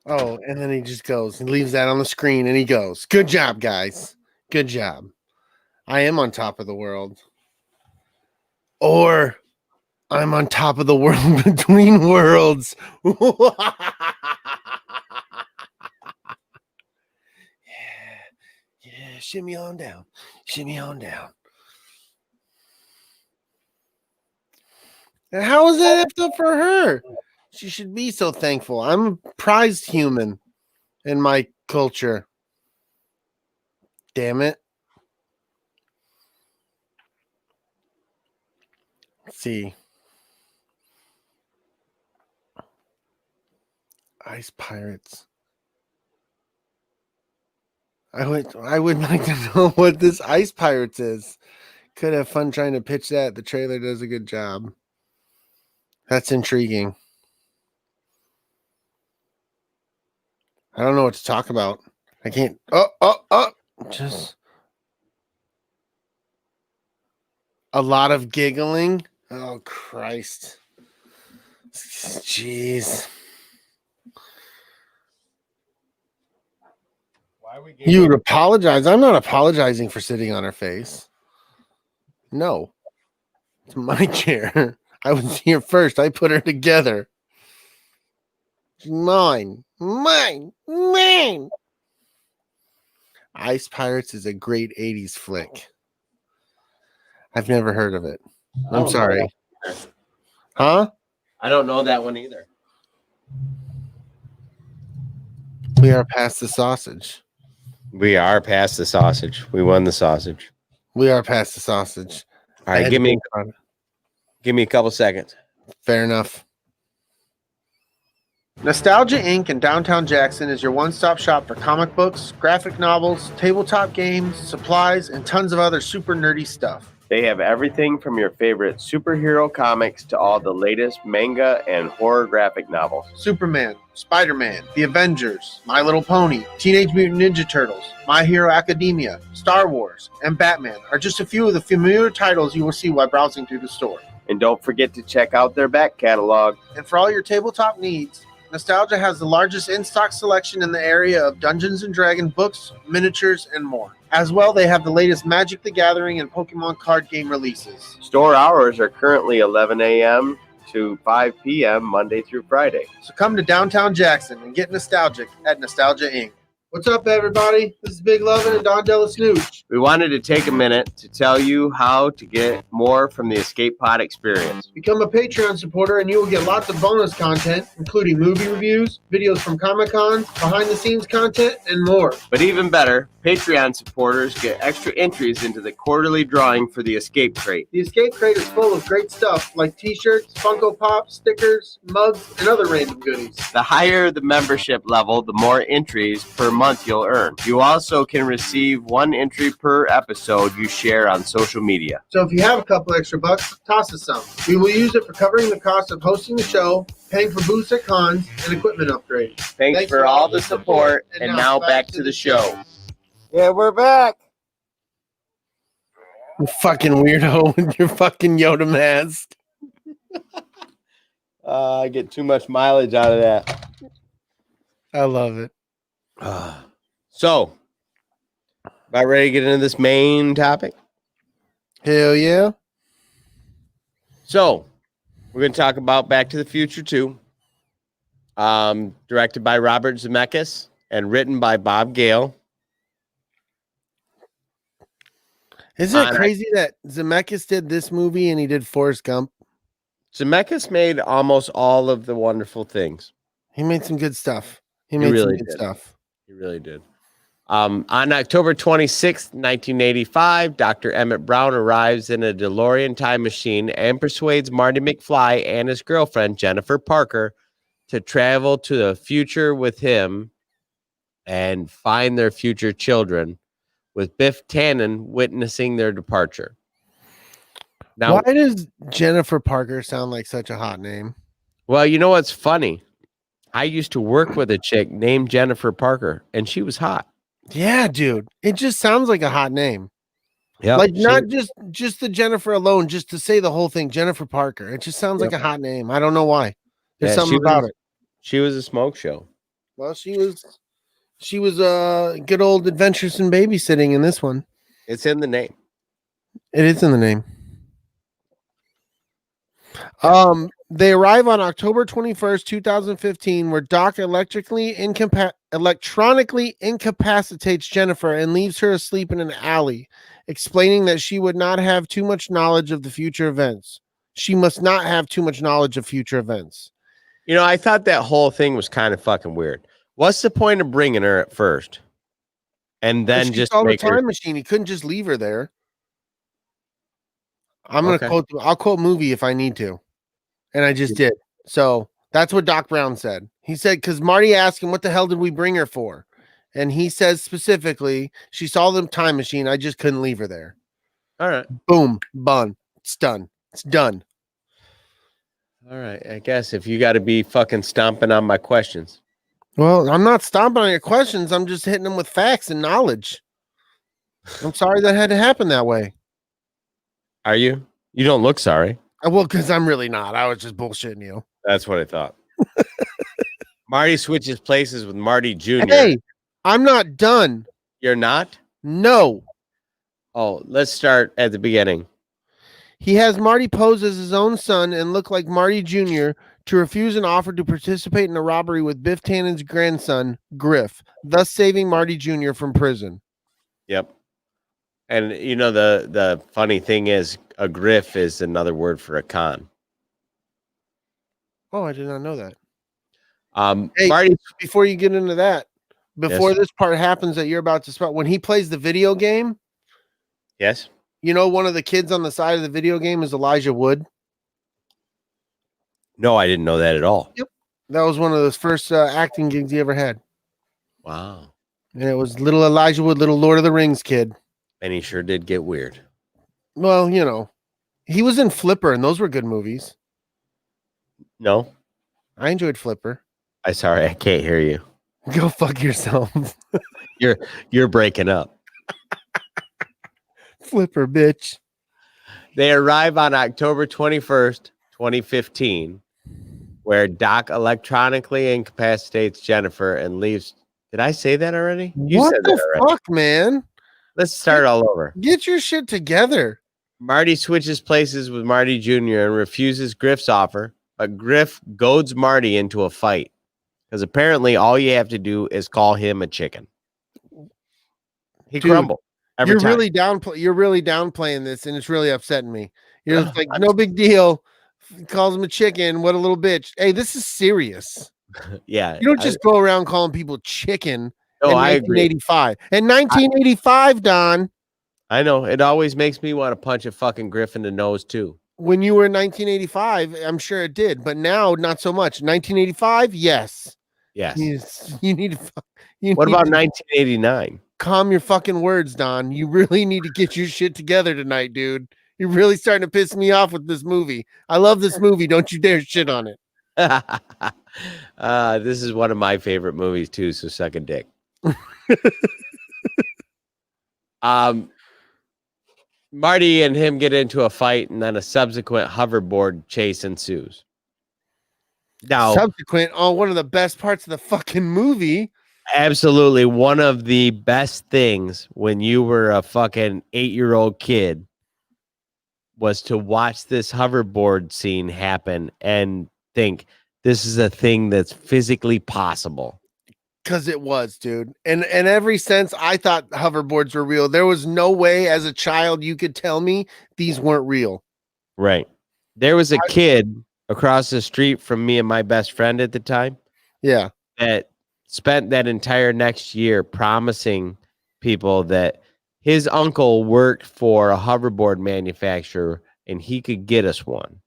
Oh, and then he just goes and leaves that on the screen and he goes, good job, guys. Good job. I am on top of the world. Or I'm on top of the world between worlds. Yeah, shimmy on down. Shimmy on down. And how is that up for her? She should be so thankful. I'm a prized human in my culture. Damn it. Let's see. Ice pirates. I would like to know what this ice pirates is. Could have fun trying to pitch that. The trailer does a good job. That's intriguing. I don't know what to talk about. I can't. Just a lot of giggling. Oh, Christ. Jeez. Why are we You would apologize. I'm not apologizing for sitting on her face. No. It's my chair. I was here first. I put her together. Mine. Ice Pirates is a great 80s flick. I've never heard of it. I'm sorry. Huh? I don't know that one either. We are past the sausage. We are past the sausage. We won the sausage. We are past the sausage. All right, give me a couple seconds. Fair enough. Nostalgia Inc. in downtown Jackson is your one-stop shop for comic books, graphic novels, tabletop games, supplies, and tons of other super nerdy stuff. They have everything from your favorite superhero comics to all the latest manga and horror graphic novels. Superman, Spider-Man, The Avengers, My Little Pony, Teenage Mutant Ninja Turtles, My Hero Academia, Star Wars, and Batman are just a few of the familiar titles you will see while browsing through the store. And don't forget to check out their back catalog. And for all your tabletop needs, Nostalgia has the largest in-stock selection in the area of Dungeons & Dragons books, miniatures, and more. As well, they have the latest Magic the Gathering and Pokemon card game releases. Store hours are currently 11 a.m. to 5 p.m. Monday through Friday. So come to downtown Jackson and get nostalgic at Nostalgia Inc. What's up, everybody? This is Big Lovin and Don Della Snooch. We wanted to take a minute to tell you how to get more from the Escape Pod experience. Become a Patreon supporter and you will get lots of bonus content, including movie reviews, videos from Comic-Con, behind-the-scenes content, and more. But even better, Patreon supporters get extra entries into the quarterly drawing for the Escape Crate. The Escape Crate is full of great stuff like t-shirts, Funko Pops, stickers, mugs, and other random goodies. The higher the membership level, the more entries per month month you'll earn. You also can receive 1 entry per episode you share on social media. So if you have a couple extra bucks, toss us some. We will use it for covering the cost of hosting the show, paying for booths at cons, and equipment upgrades. Thanks for all the support, and now back to the show. Yeah, we're back. You fucking weirdo with your fucking Yoda mask. I get too much mileage out of that. I love it. So, about ready to get into this main topic? Hell yeah. So, we're going to talk about Back to the Future 2. Directed by Robert Zemeckis and written by Bob Gale. Isn't it crazy that Zemeckis did this movie and he did Forrest Gump? Zemeckis made almost all of the wonderful things. He made some good stuff. He really some good did. stuff. He really did. On October 26th, 1985, Dr. Emmett Brown arrives in a DeLorean time machine and persuades Marty McFly and his girlfriend, Jennifer Parker, to travel to the future with him and find their future children, with Biff Tannen witnessing their departure. Now, why does Jennifer Parker sound like such a hot name? well, you know what's funny? I used to work with a chick named Jennifer Parker, and she was hot. Yeah, dude. It just sounds like a hot name. Yeah, Like not just the Jennifer alone, just to say the whole thing, Jennifer Parker. It just sounds like a hot name. I don't know why. There's something about it. She was a smoke show. Well, she was good old adventuresome babysitting in this one. It's in the name. It is in the name. They arrive on October 21st, 2015, where Doc electronically incapacitates Jennifer and leaves her asleep in an alley, explaining that she would not have too much knowledge of the future events. She must not have too much knowledge of future events. You know, I thought that whole thing was kind of fucking weird. What's the point of bringing her at first? And then just all the make her... time machine. He couldn't just leave her there. I'll quote movie if I need to. And I just did. So that's what DocBrown said. He said, because Marty asked him, what the hell did we bring her for? And he says specifically, she saw the time machine. I just couldn't leave her there. All right. Boom. Bun. It's done. It's done. All right. I guess if you got to be fucking stomping on my questions. Well, I'm not stomping on your questions. I'm just hitting them with facts and knowledge. I'm sorry that had to happen that way. Are you? You don't look sorry. Well, because I'm really not. I was just bullshitting you. That's what I thought. Marty switches places with Marty Jr. Hey, I'm not done. You're not? No. Oh, let's start at the beginning. He has Marty pose as his own son and look like Marty Jr. to refuse an offer to participate in a robbery with Biff Tannen's grandson, Griff, thus saving Marty Jr. from prison. Yep. And you know, the funny thing is, a griff is another word for a con. Oh, I did not know that. Hey, Marty, before you get into that, before this part happens that you're about to spot, when he plays the video game, yes, you know, one of the kids on the side of the video game is Elijah Wood. No, I didn't know that at all. Yep, that was one of those first acting gigs he ever had. Wow. And it was little Elijah Wood, little Lord of the Rings kid. And he sure did get weird. Well, you know, he was in Flipper, and those were good movies. No, I enjoyed Flipper. I'm sorry, I can't hear you. Go fuck yourself. You're breaking up. Flipper, bitch. They arrive on October 21st, 2015, where Doc electronically incapacitates Jennifer and leaves. Did I say that already? You what said the that already. fuck, man? Let's start all over. Get your shit together. Marty switches places with Marty Jr. and refuses Griff's offer, but Griff goads Marty into a fight because apparently all you have to do is call him a chicken. He crumbled. You're really downplaying this, and it's really upsetting me. You're just like, no big deal. Calls him a chicken. What a little bitch. Hey, this is serious. Yeah. You don't just go around calling people chicken. No, in I agree. 1985. In 1985, Don. I know. It always makes me want to punch a fucking Griff in the nose, too. When you were in 1985, I'm sure it did. But now, not so much. 1985, yes. Yes. You need to You What need about to 1989? calm your fucking words, Don. You really need to get your shit together tonight, dude. You're really starting to piss me off with this movie. I love this movie. Don't you dare shit on it. This is one of my favorite movies too, so suck a dick. Marty and him get into a fight, and then a subsequent hoverboard chase ensues. Now, Subsequent, one of the best parts of the fucking movie. absolutely one of the best things when you were a fucking 8-year-old kid was to watch this hoverboard scene happen and think this is a thing that's physically possible. Because it was, dude. And every sense I thought hoverboards were real. There was no way as a child you could tell me these weren't real. Right. There was a kid across the street from me and my best friend at the time. Yeah. That spent that entire next year promising people that his uncle worked for a hoverboard manufacturer and he could get us one.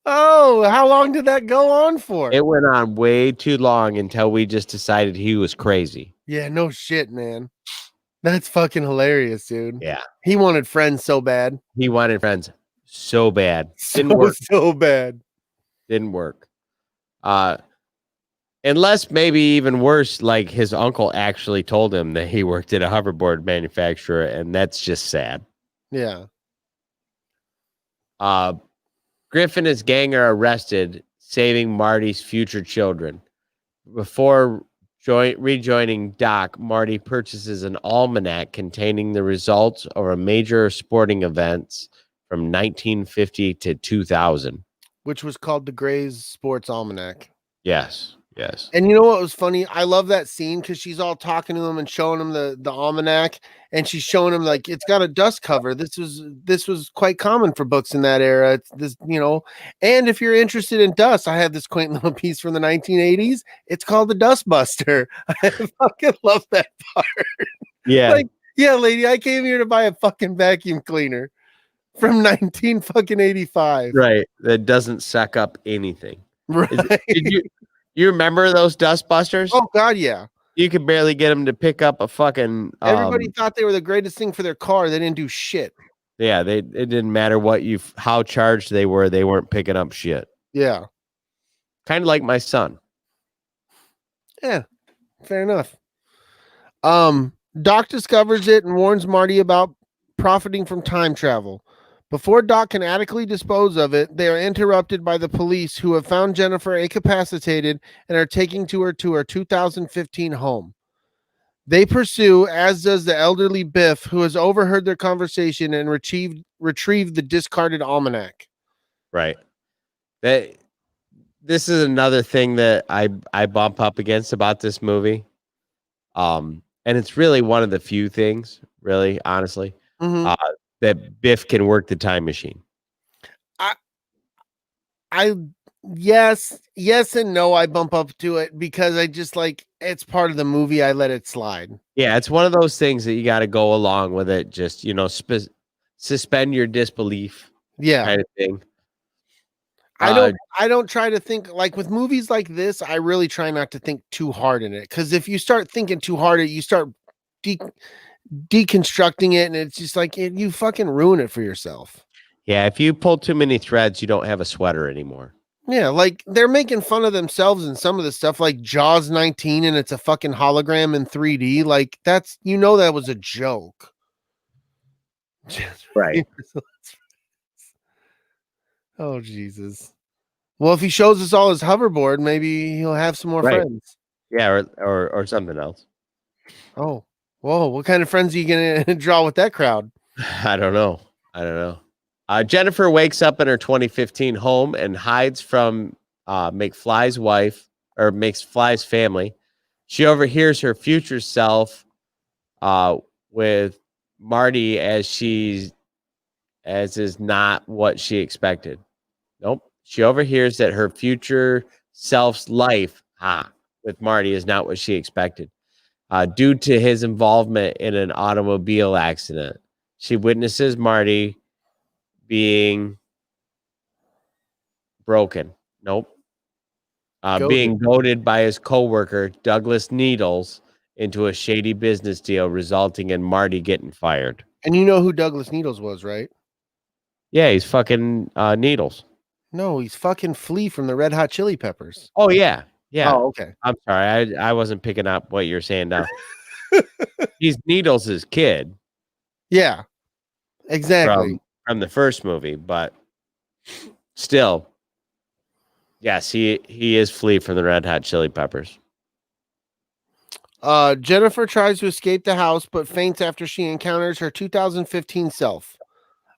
Oh, how long did that go on for? It went on way too long until we just decided he was crazy. Yeah, no shit, man. That's fucking hilarious, dude. Yeah. He wanted friends so bad. He wanted friends so bad. So bad. Didn't work. Unless maybe even worse, like his uncle actually told him that he worked at a hoverboard manufacturer, and that's just sad. Yeah. Griff and his gang are arrested, saving Marty's future children. Before rejoining Doc, Marty purchases an almanac containing the results of a major sporting events from 1950 to 2000. Which was called the Gray's Sports Almanac. Yes. And you know what was funny? I love that scene because she's all talking to him and showing him the almanac, and she's showing him like it's got a dust cover. This was quite common for books in that era. It's this, and if you're interested in dust, I have this quaint little piece from the 1980s. It's called the Dust Buster. I fucking love that part. Yeah. Like, yeah, lady, I came here to buy a fucking vacuum cleaner from 1985. Right. That doesn't suck up anything. Right. You remember those dust busters? Oh God, yeah. You could barely get them to pick up a fucking. Everybody thought they were the greatest thing for their car. They didn't do shit. Yeah, it didn't matter how charged they weren't picking up shit. Yeah. Kind of like my son. Yeah, fair enough. Doc discovers it and warns Marty about profiting from time travel. Before Doc can adequately dispose of it, they are interrupted by the police, who have found Jennifer incapacitated and are taking her to her 2015 home. They pursue, as does the elderly Biff, who has overheard their conversation and retrieved the discarded almanac. Right. This is another thing that I bump up against about this movie. And it's really one of the few things, really, honestly, that Biff can work the time machine. Yes and no. I bump up to it because I just it's part of the movie. I let it slide. Yeah, it's one of those things that you got to go along with it. Just suspend your disbelief. Yeah, kind of thing. I don't try to think with movies like this. I really try not to think too hard in it, because if you start thinking too hard, you start deconstructing it, and it's just you fucking ruin it for yourself. Yeah, if you pull too many threads, you don't have a sweater anymore. Yeah, they're making fun of themselves in some of the stuff, like Jaws 19, and it's a fucking hologram in 3D. That's that was a joke. Right. Oh, Jesus. Well, if he shows us all his hoverboard, maybe he'll have some more friends. Yeah, or something else. Oh, whoa. What kind of friends are you going to draw with that crowd? I don't know. Jennifer wakes up in her 2015 home and hides from McFly's wife, or McFly's family. She overhears her future self with Marty as is not what she expected. Nope. She overhears that her future self's life with Marty is not what she expected. Due to his involvement in an automobile accident, she witnesses Marty being broken. Nope. being goaded by his coworker Douglas Needles into a shady business deal, resulting in Marty getting fired. And you know who Douglas Needles was, right? Yeah, he's fucking Needles. No, he's fucking Flea from the Red Hot Chili Peppers. Oh yeah, yeah. Oh, okay. I'm sorry, I wasn't picking up what you're saying now. He's Needles' kid. Yeah, exactly. From the first movie, but still, yes, he is Flea from the Red Hot Chili Peppers. Jennifer tries to escape the house, but faints after she encounters her 2015 self.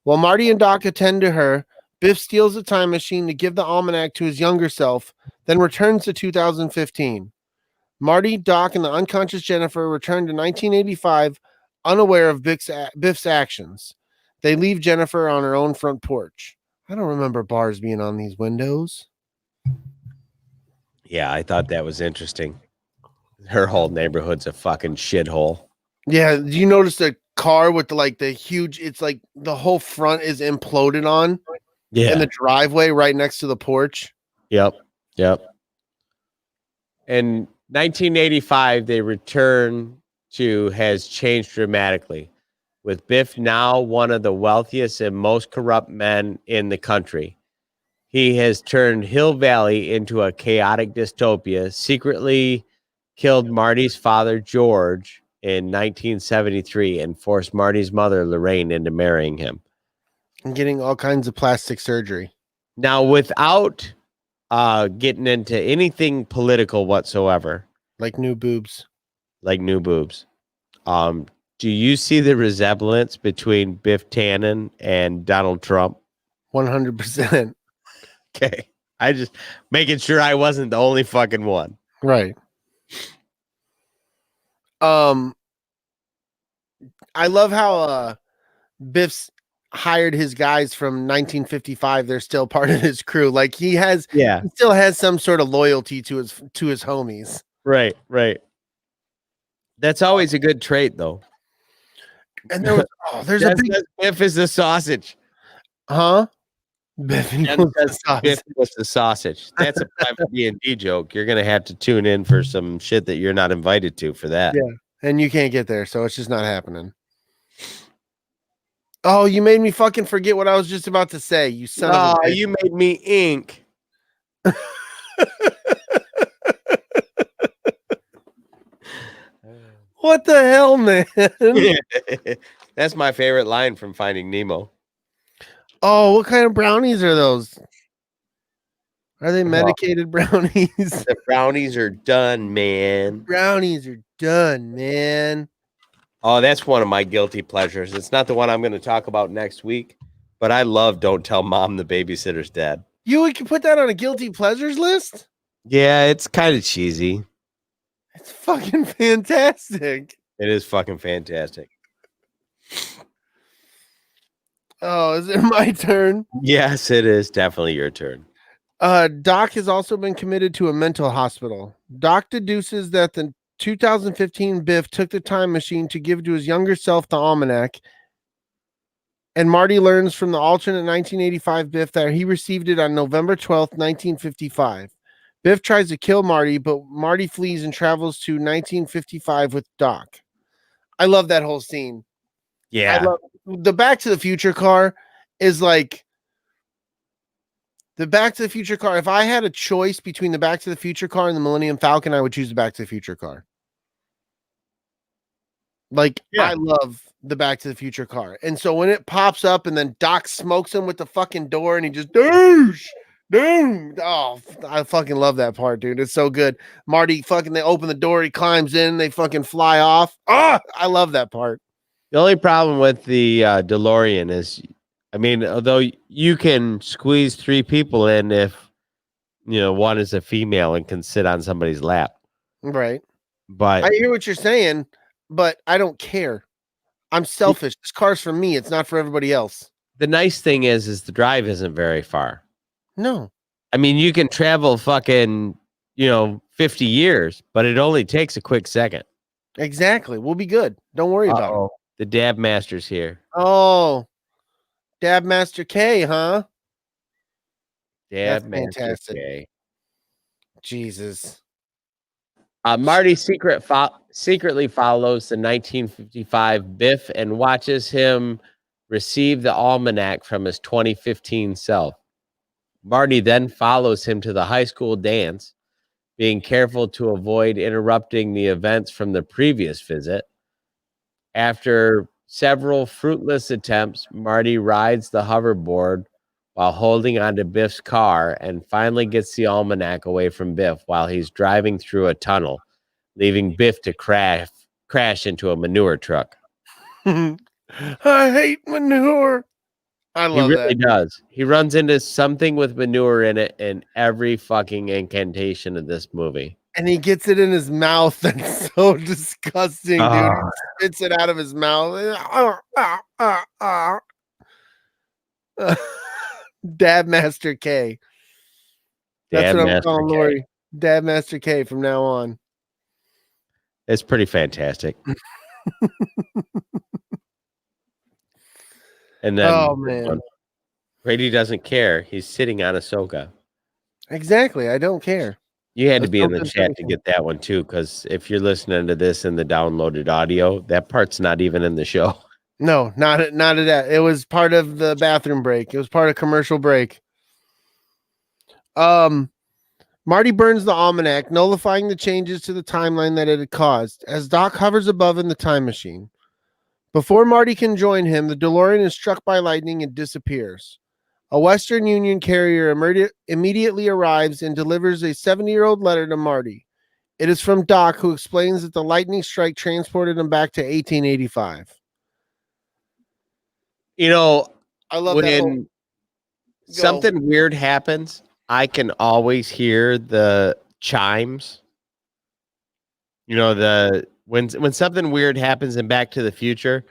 While Marty and Doc attend to her, Biff steals a time machine to give the almanac to his younger self, then returns to 2015. Marty, Doc, and the unconscious Jennifer return to 1985, unaware of Biff's actions. They leave Jennifer on her own front porch. I don't remember bars being on these windows. Yeah, I thought that was interesting. Her whole neighborhood's a fucking shithole. Yeah, do you notice the car with the huge, it's like the whole front is imploded on? Yeah. In the driveway right next to the porch? Yep. In 1985, they return to has changed dramatically, with Biff now one of the wealthiest and most corrupt men in the country. He has turned Hill Valley into a chaotic dystopia, secretly killed Marty's father, George, in 1973 and forced Marty's mother, Lorraine, into marrying him. And getting all kinds of plastic surgery. Now, without getting into anything political whatsoever. Like new boobs. Do you see the resemblance between Biff Tannen and Donald Trump? 100%. Okay. I just making sure I wasn't the only fucking one. Right. I love how Biff's hired his guys from 1955. They're still part of his crew. Like he still has some sort of loyalty to his homies. Right. That's always a good trait, though. And there was Biff is the sausage. Huh? Biff was the sausage. That's a private D&D joke. You're gonna have to tune in for some shit that you're not invited to for that. Yeah, and you can't get there, so it's just not happening. Oh, you made me fucking forget what I was just about to say. You son of a bitch. You made me ink. What the hell, man? That's my favorite line from Finding Nemo. Oh, what kind of brownies are those? Are they medicated brownies? The brownies are done, man. Brownies are done, man. Oh, that's one of my guilty pleasures. It's not the one I'm going to talk about next week, but I love Don't Tell Mom the Babysitter's Dead. You can put that on a guilty pleasures list? Yeah, it's kind of cheesy. It's fucking fantastic. It is fucking fantastic. Oh, is it my turn? Yes, it is definitely your turn. Doc has also been committed to a mental hospital. Doc deduces that the 2015 Biff took the time machine to give to his younger self the almanac, and Marty learns from the alternate 1985 Biff that he received it on November 12th, 1955. Biff tries to kill Marty, but Marty flees and travels to 1955 with Doc. I love that whole scene. Yeah. The Back to the Future car is like the Back to the Future car. If I had a choice between the Back to the Future car and the Millennium Falcon, I would choose the Back to the Future car. Like, yeah. I love the Back to the Future car. And so when it pops up and then Doc smokes him with the fucking door and he just doosh. Oh, I fucking love that part, dude. It's so good. Marty they open the door, he climbs in, they fucking fly off. Oh, I love that part. The only problem with the DeLorean is, I mean, although you can squeeze 3 people in if, one is a female and can sit on somebody's lap. Right. But I hear what you're saying, but I don't care. I'm selfish. This car's for me. It's not for everybody else. The nice thing is the drive isn't very far. No. I mean, you can travel fucking, 50 years, but it only takes a quick second. Exactly. We'll be good. Don't worry about it. The Dab Master's here. Oh, Dab Master K, huh? Dab Master K. Jesus. Marty secretly follows the 1955 Biff and watches him receive the almanac from his 2015 self. Marty then follows him to the high school dance, being careful to avoid interrupting the events from the previous visit. After several fruitless attempts, Marty rides the hoverboard while holding onto Biff's car and finally gets the almanac away from Biff while he's driving through a tunnel, leaving Biff to crash into a manure truck. I hate manure. I He love really that. does. He runs into something with manure in it in every fucking incantation of this movie. And he gets it in his mouth. That's so disgusting, dude. He spits it out of his mouth. Dab Master K. That's Dab what I'm Master calling K. Lori. Dab Master K from now on. It's pretty fantastic. And then Oh man. Brady doesn't care. He's sitting on Ahsoka. Exactly. I don't care. You had to be in the Ahsoka's chat to very get that one too, because if you're listening to this in the downloaded audio, that part's not even in the show. No, not at that. It was part of the bathroom break. It was part of commercial break. Marty burns the almanac, nullifying the changes to the timeline that it had caused, as Doc hovers above in the time machine. Before Marty can join him, the DeLorean is struck by lightning and disappears. A Western Union carrier immediately arrives and delivers a 70-year-old letter to Marty. It is from Doc, who explains that the lightning strike transported him back to 1885. You know, I love that. when something weird happens, I can always hear the chimes. You know, when something weird happens in Back to the Future,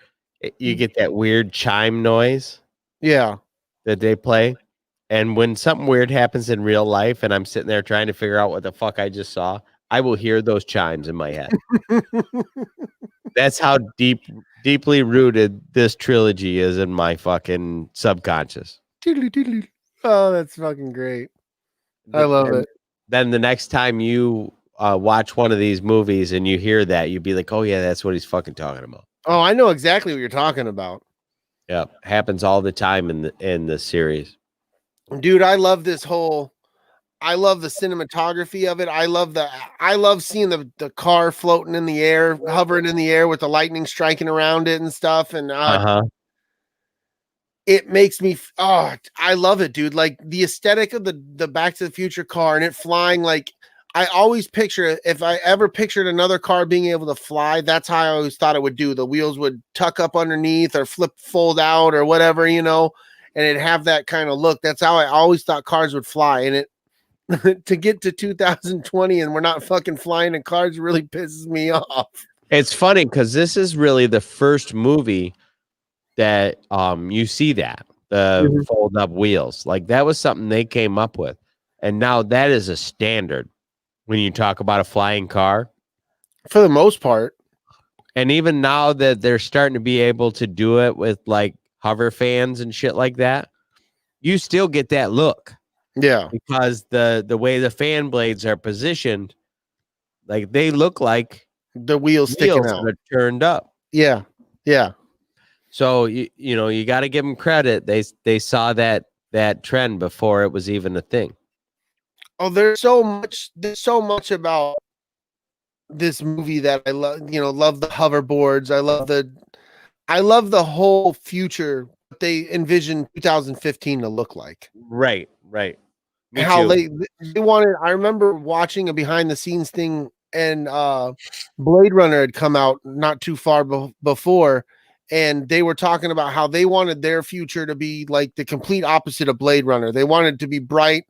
you get that weird chime noise. Yeah. That they play. And when something weird happens in real life and I'm sitting there trying to figure out what the fuck I just saw, I will hear those chimes in my head. That's how deeply rooted this trilogy is in my fucking subconscious. Oh, that's fucking great. I love it. Then the next time you watch one of these movies and you hear that, you'd be like, oh yeah, that's what he's fucking talking about. Oh, I know exactly what you're talking about. Yeah, happens all the time in the series. Dude, I love this whole. I love the cinematography of it. I love seeing the car floating in the air, hovering in the air with the lightning striking around it and stuff. And it makes me. Oh, I love it, dude. Like the aesthetic of the Back to the Future car and it flying. Like I always picture, if I ever pictured another car being able to fly, that's how I always thought it would do. The wheels would tuck up underneath or fold out or whatever, you know, and it'd have that kind of look. That's how I always thought cars would fly. And it to get to 2020 and we're not fucking flying in cars really pisses me off. It's funny because this is really the first movie that you see that the fold up wheels. Like that was something they came up with. And now that is a standard when you talk about a flying car. For the most part. And even now that they're starting to be able to do it with like hover fans and shit like that, you still get that look. Yeah. Because the way the fan blades are positioned, like they look like the wheels sticking out. Are turned up. Yeah. Yeah. So you know, you got to give them credit. They saw that trend before it was even a thing. Oh, there's so much about this movie that I love, you know, love the hoverboards. I love the whole future they envisioned 2015 to look like. Right. Me How too. they wanted. I remember watching a behind the scenes thing, and Blade Runner had come out not too far before, and they were talking about how they wanted their future to be like the complete opposite of Blade Runner. They wanted to be bright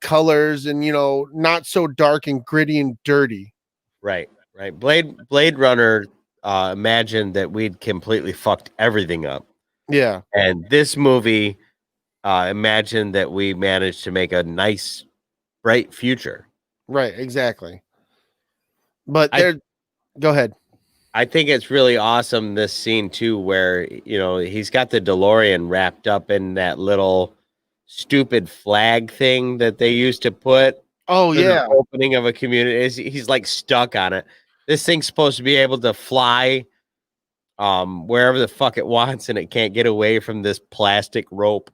colors and, you know, not so dark and gritty and dirty. Right. Blade Runner imagined that we'd completely fucked everything up. Yeah. And this movie imagined that we managed to make a nice, bright future. Right, exactly. But go ahead. I think it's really awesome, this scene too, where, you know, he's got the DeLorean wrapped up in that little stupid flag thing that they used to put Oh for the yeah. opening of a community. He's like stuck on it. This thing's supposed to be able to fly wherever the fuck it wants, and it can't get away from this plastic rope.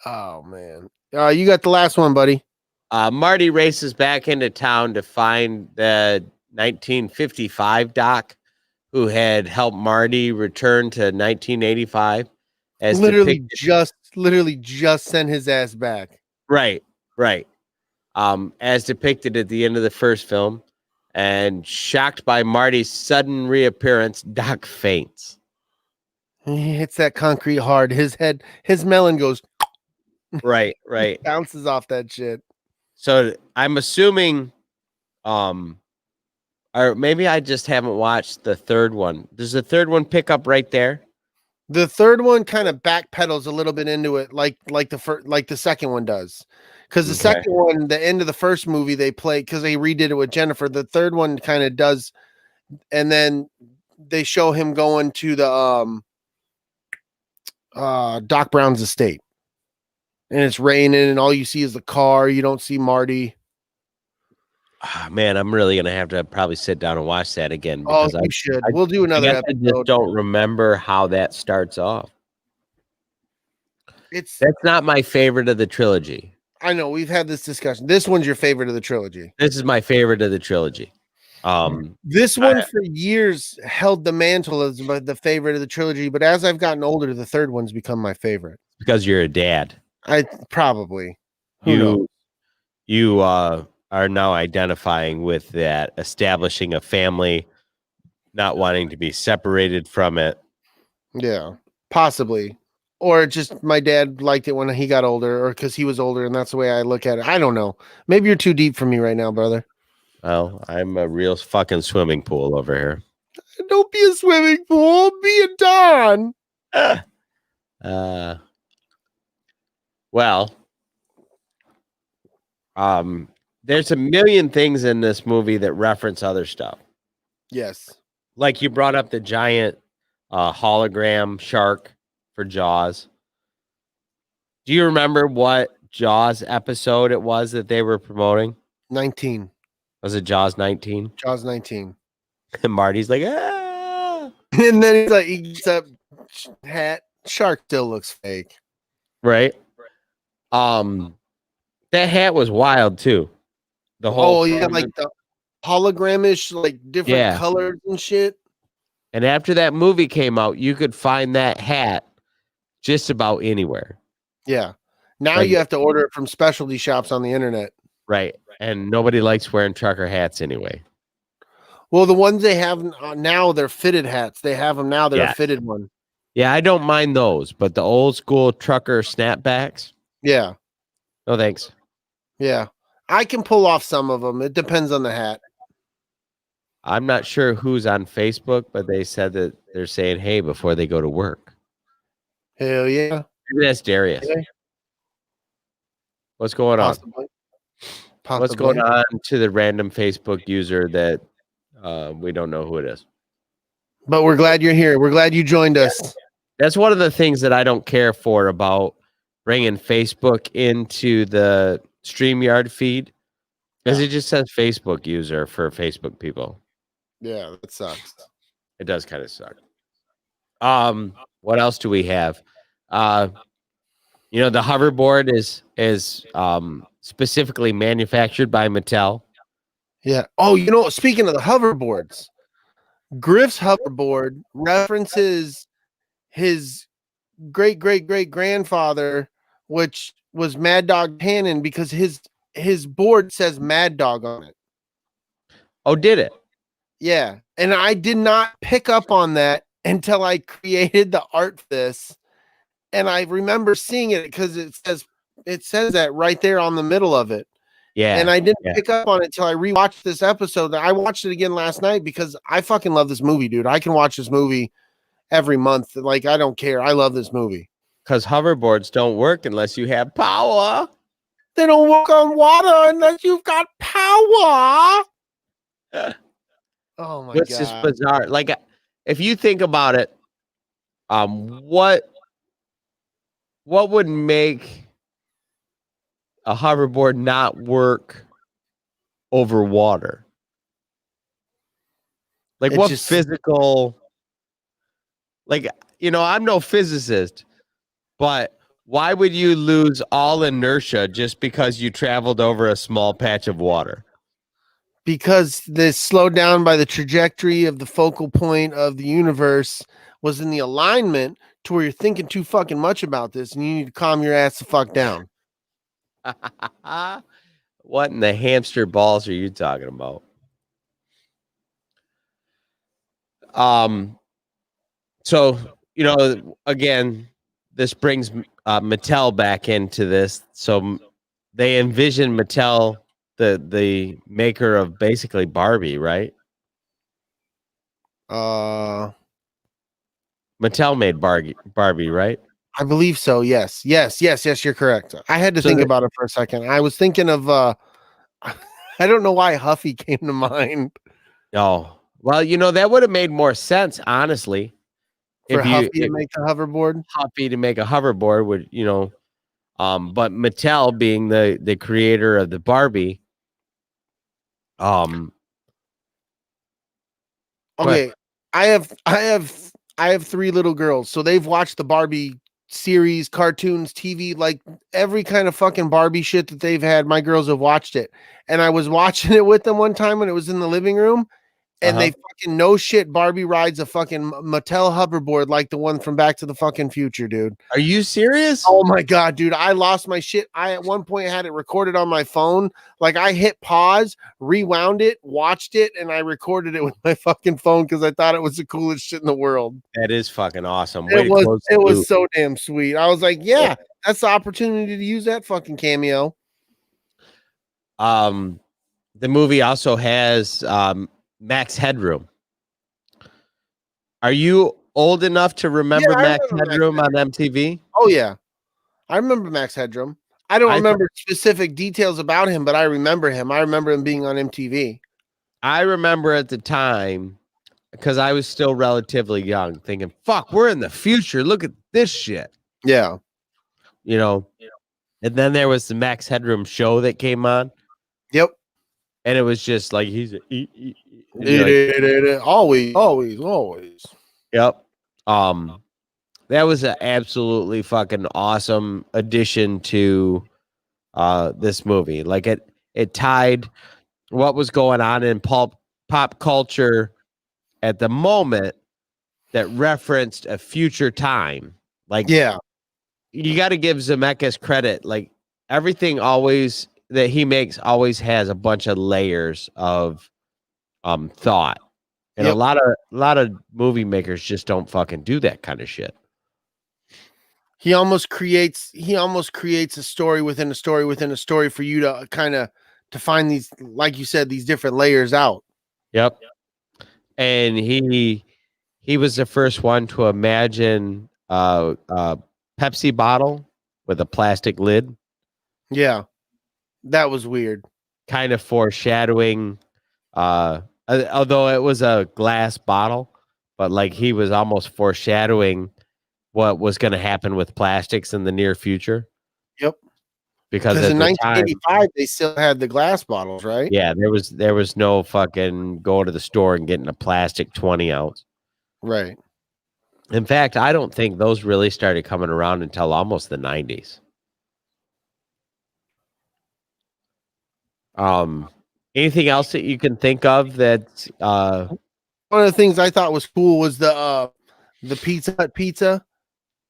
Oh man. You got the last one, buddy. Marty races back into town to find the 1955 Doc who had helped Marty return to 1985 as Literally depicted. just sent his ass back. Right. As depicted at the end of the first film. And shocked by Marty's sudden reappearance, Doc faints. He hits that concrete hard. His melon goes Right. bounces off that shit. So I'm assuming, or maybe I just haven't watched the third one. Does the third one pick up right there? The third one kind of backpedals a little bit into it, like the second one does. Because the second one, the end of the first movie, they play because they redid it with Jennifer. The third one kind of does, and then they show him going to the Doc Brown's estate, and it's raining, and all you see is the car. You don't see Marty. Man, I'm really gonna have to probably sit down and watch that again. Oh, you should. We'll do another I episode. just don't remember how that starts off. That's not my favorite of the trilogy. I know we've had this discussion. This one's your favorite of the trilogy. This is my favorite of the trilogy. This one for years held the mantle as the favorite of the trilogy, but as I've gotten older, the third one's become my favorite. Because you're a dad. I probably. You are now identifying with that, establishing a family, not wanting to be separated from it. Yeah, possibly. Or just my dad liked it when he got older, or because he was older, and that's the way I look at it. I don't know. Maybe you're too deep for me right now, brother. Well, I'm a real fucking swimming pool over here. Don't be a swimming pool. Be a Don. Well, there's a million things in this movie that reference other stuff. Yes. Like you brought up the giant hologram shark for Jaws. Do you remember what Jaws episode it was that they were promoting? 19. Was it Jaws 19? Jaws 19. And Marty's like, ah! And then he's like, he gets up, hat. Shark still looks fake. Right? That hat was wild too. The whole like the hologramish, like different colors and shit. And after that movie came out, you could find that hat just about anywhere. Yeah. Now you have to order it from specialty shops on the internet. Right. And nobody likes wearing trucker hats anyway. Well, the ones they have now, they're fitted hats. They have them now. They're a fitted one. Yeah, I don't mind those, but the old school trucker snapbacks. Yeah. No, thanks. Yeah. I can pull off some of them. It depends on the hat. I'm not sure who's on Facebook, but they said that they're saying, hey, before they go to work. Hell yeah. Maybe that's Darius. Okay. What's going on? Possibly. What's going on to the random Facebook user that we don't know who it is? But we're glad you're here. We're glad you joined us. That's one of the things that I don't care for about bringing Facebook into the StreamYard feed, because it just says Facebook user for Facebook people. Yeah, that sucks. It does kind of suck. What else do we have? The hoverboard is specifically manufactured by Mattel. Yeah. Oh, speaking of the hoverboards, Griff's hoverboard references his great-great-great-grandfather, which was Mad Dog Cannon, because his board says Mad Dog on it. Oh, did it? Yeah. And I did not pick up on that until I created the art for this. And I remember seeing it because it says that right there on the middle of it. Yeah. And I didn't pick up on it until I rewatched this episode. I watched it again last night because I fucking love this movie, dude. I can watch this movie every month. Like, I don't care. I love this movie. Because hoverboards don't work unless you have power. They don't work on water unless you've got power. Oh my God. It's just bizarre. Like, if you think about it, what would make a hoverboard not work over water? Like, It what just- physical? Like, I'm no physicist, but why would you lose all inertia just because you traveled over a small patch of water? Because this slowed down by the trajectory of the focal point of the universe was in the alignment to where you're thinking too fucking much about this and you need to calm your ass the fuck down. What in the hamster balls are you talking about? So, again, this brings Mattel back into this. So they envision Mattel, the maker of basically Barbie, right? Uh, Mattel made Barbie, right? I believe so. Yes. You're correct. I had to So think the- about it for a second. I was thinking of I don't know why Huffy came to mind Oh, well, that would have made more sense, honestly. for If Huffy to make the hoverboard. Huffy to make a hoverboard would, but Mattel being the creator of the Barbie, go ahead. Okay. I have 3 little girls, so they've watched the Barbie series, cartoons, TV, like every kind of fucking Barbie shit that they've had. My girls have watched it, and I was watching it with them one time when it was in the living room, and they fucking no shit. Barbie rides a fucking Mattel hoverboard like the one from Back to the fucking Future, dude. Are you serious? Oh my god, dude! I lost my shit. I at one point had it recorded on my phone. Like I hit pause, rewound it, watched it, and I recorded it with my fucking phone because I thought it was the coolest shit in the world. That is fucking awesome. Way It to was. close the It was loop. so damn sweet. I was like, yeah, that's the opportunity to use that fucking cameo. The movie also has Max Headroom. Are you old enough to remember Yeah, I Max remember Max Headroom on MTV? Oh yeah, I remember Max Headroom. I don't I remember specific details about him, but I remember him. I remember him being on MTV. I remember at the time, because I was still relatively young, thinking, fuck, we're in the future. Look at this shit. Yeah. And then there was the Max Headroom show that came on, Yep. and it was just like he's and you're like, Always. yep. That was an absolutely fucking awesome addition to this movie. Like it tied what was going on in pop culture at the moment that referenced a future time. Like, Yeah. you got to give Zemeckis credit. Like, everything always that he makes always has a bunch of layers of thought. And Yep. a lot of movie makers just don't fucking do that kind of shit. He almost creates a story within a story within a story for you to kind of to find these, like you said, these different layers out. Yep. And he was the first one to imagine a Pepsi bottle with a plastic lid, Yeah. That was weird. kind of foreshadowing although it was a glass bottle, but like he was almost foreshadowing what was going to happen with plastics in the near future. Yep. Because Because at in the time, 1985 they still had the glass bottles, right? yeah, there was no fucking going to the store and getting a plastic 20 ounce. Right. In fact, I don't think those really started coming around until almost the 90s. Anything else that you can think of that One of the things I thought was cool was the Pizza Hut pizza.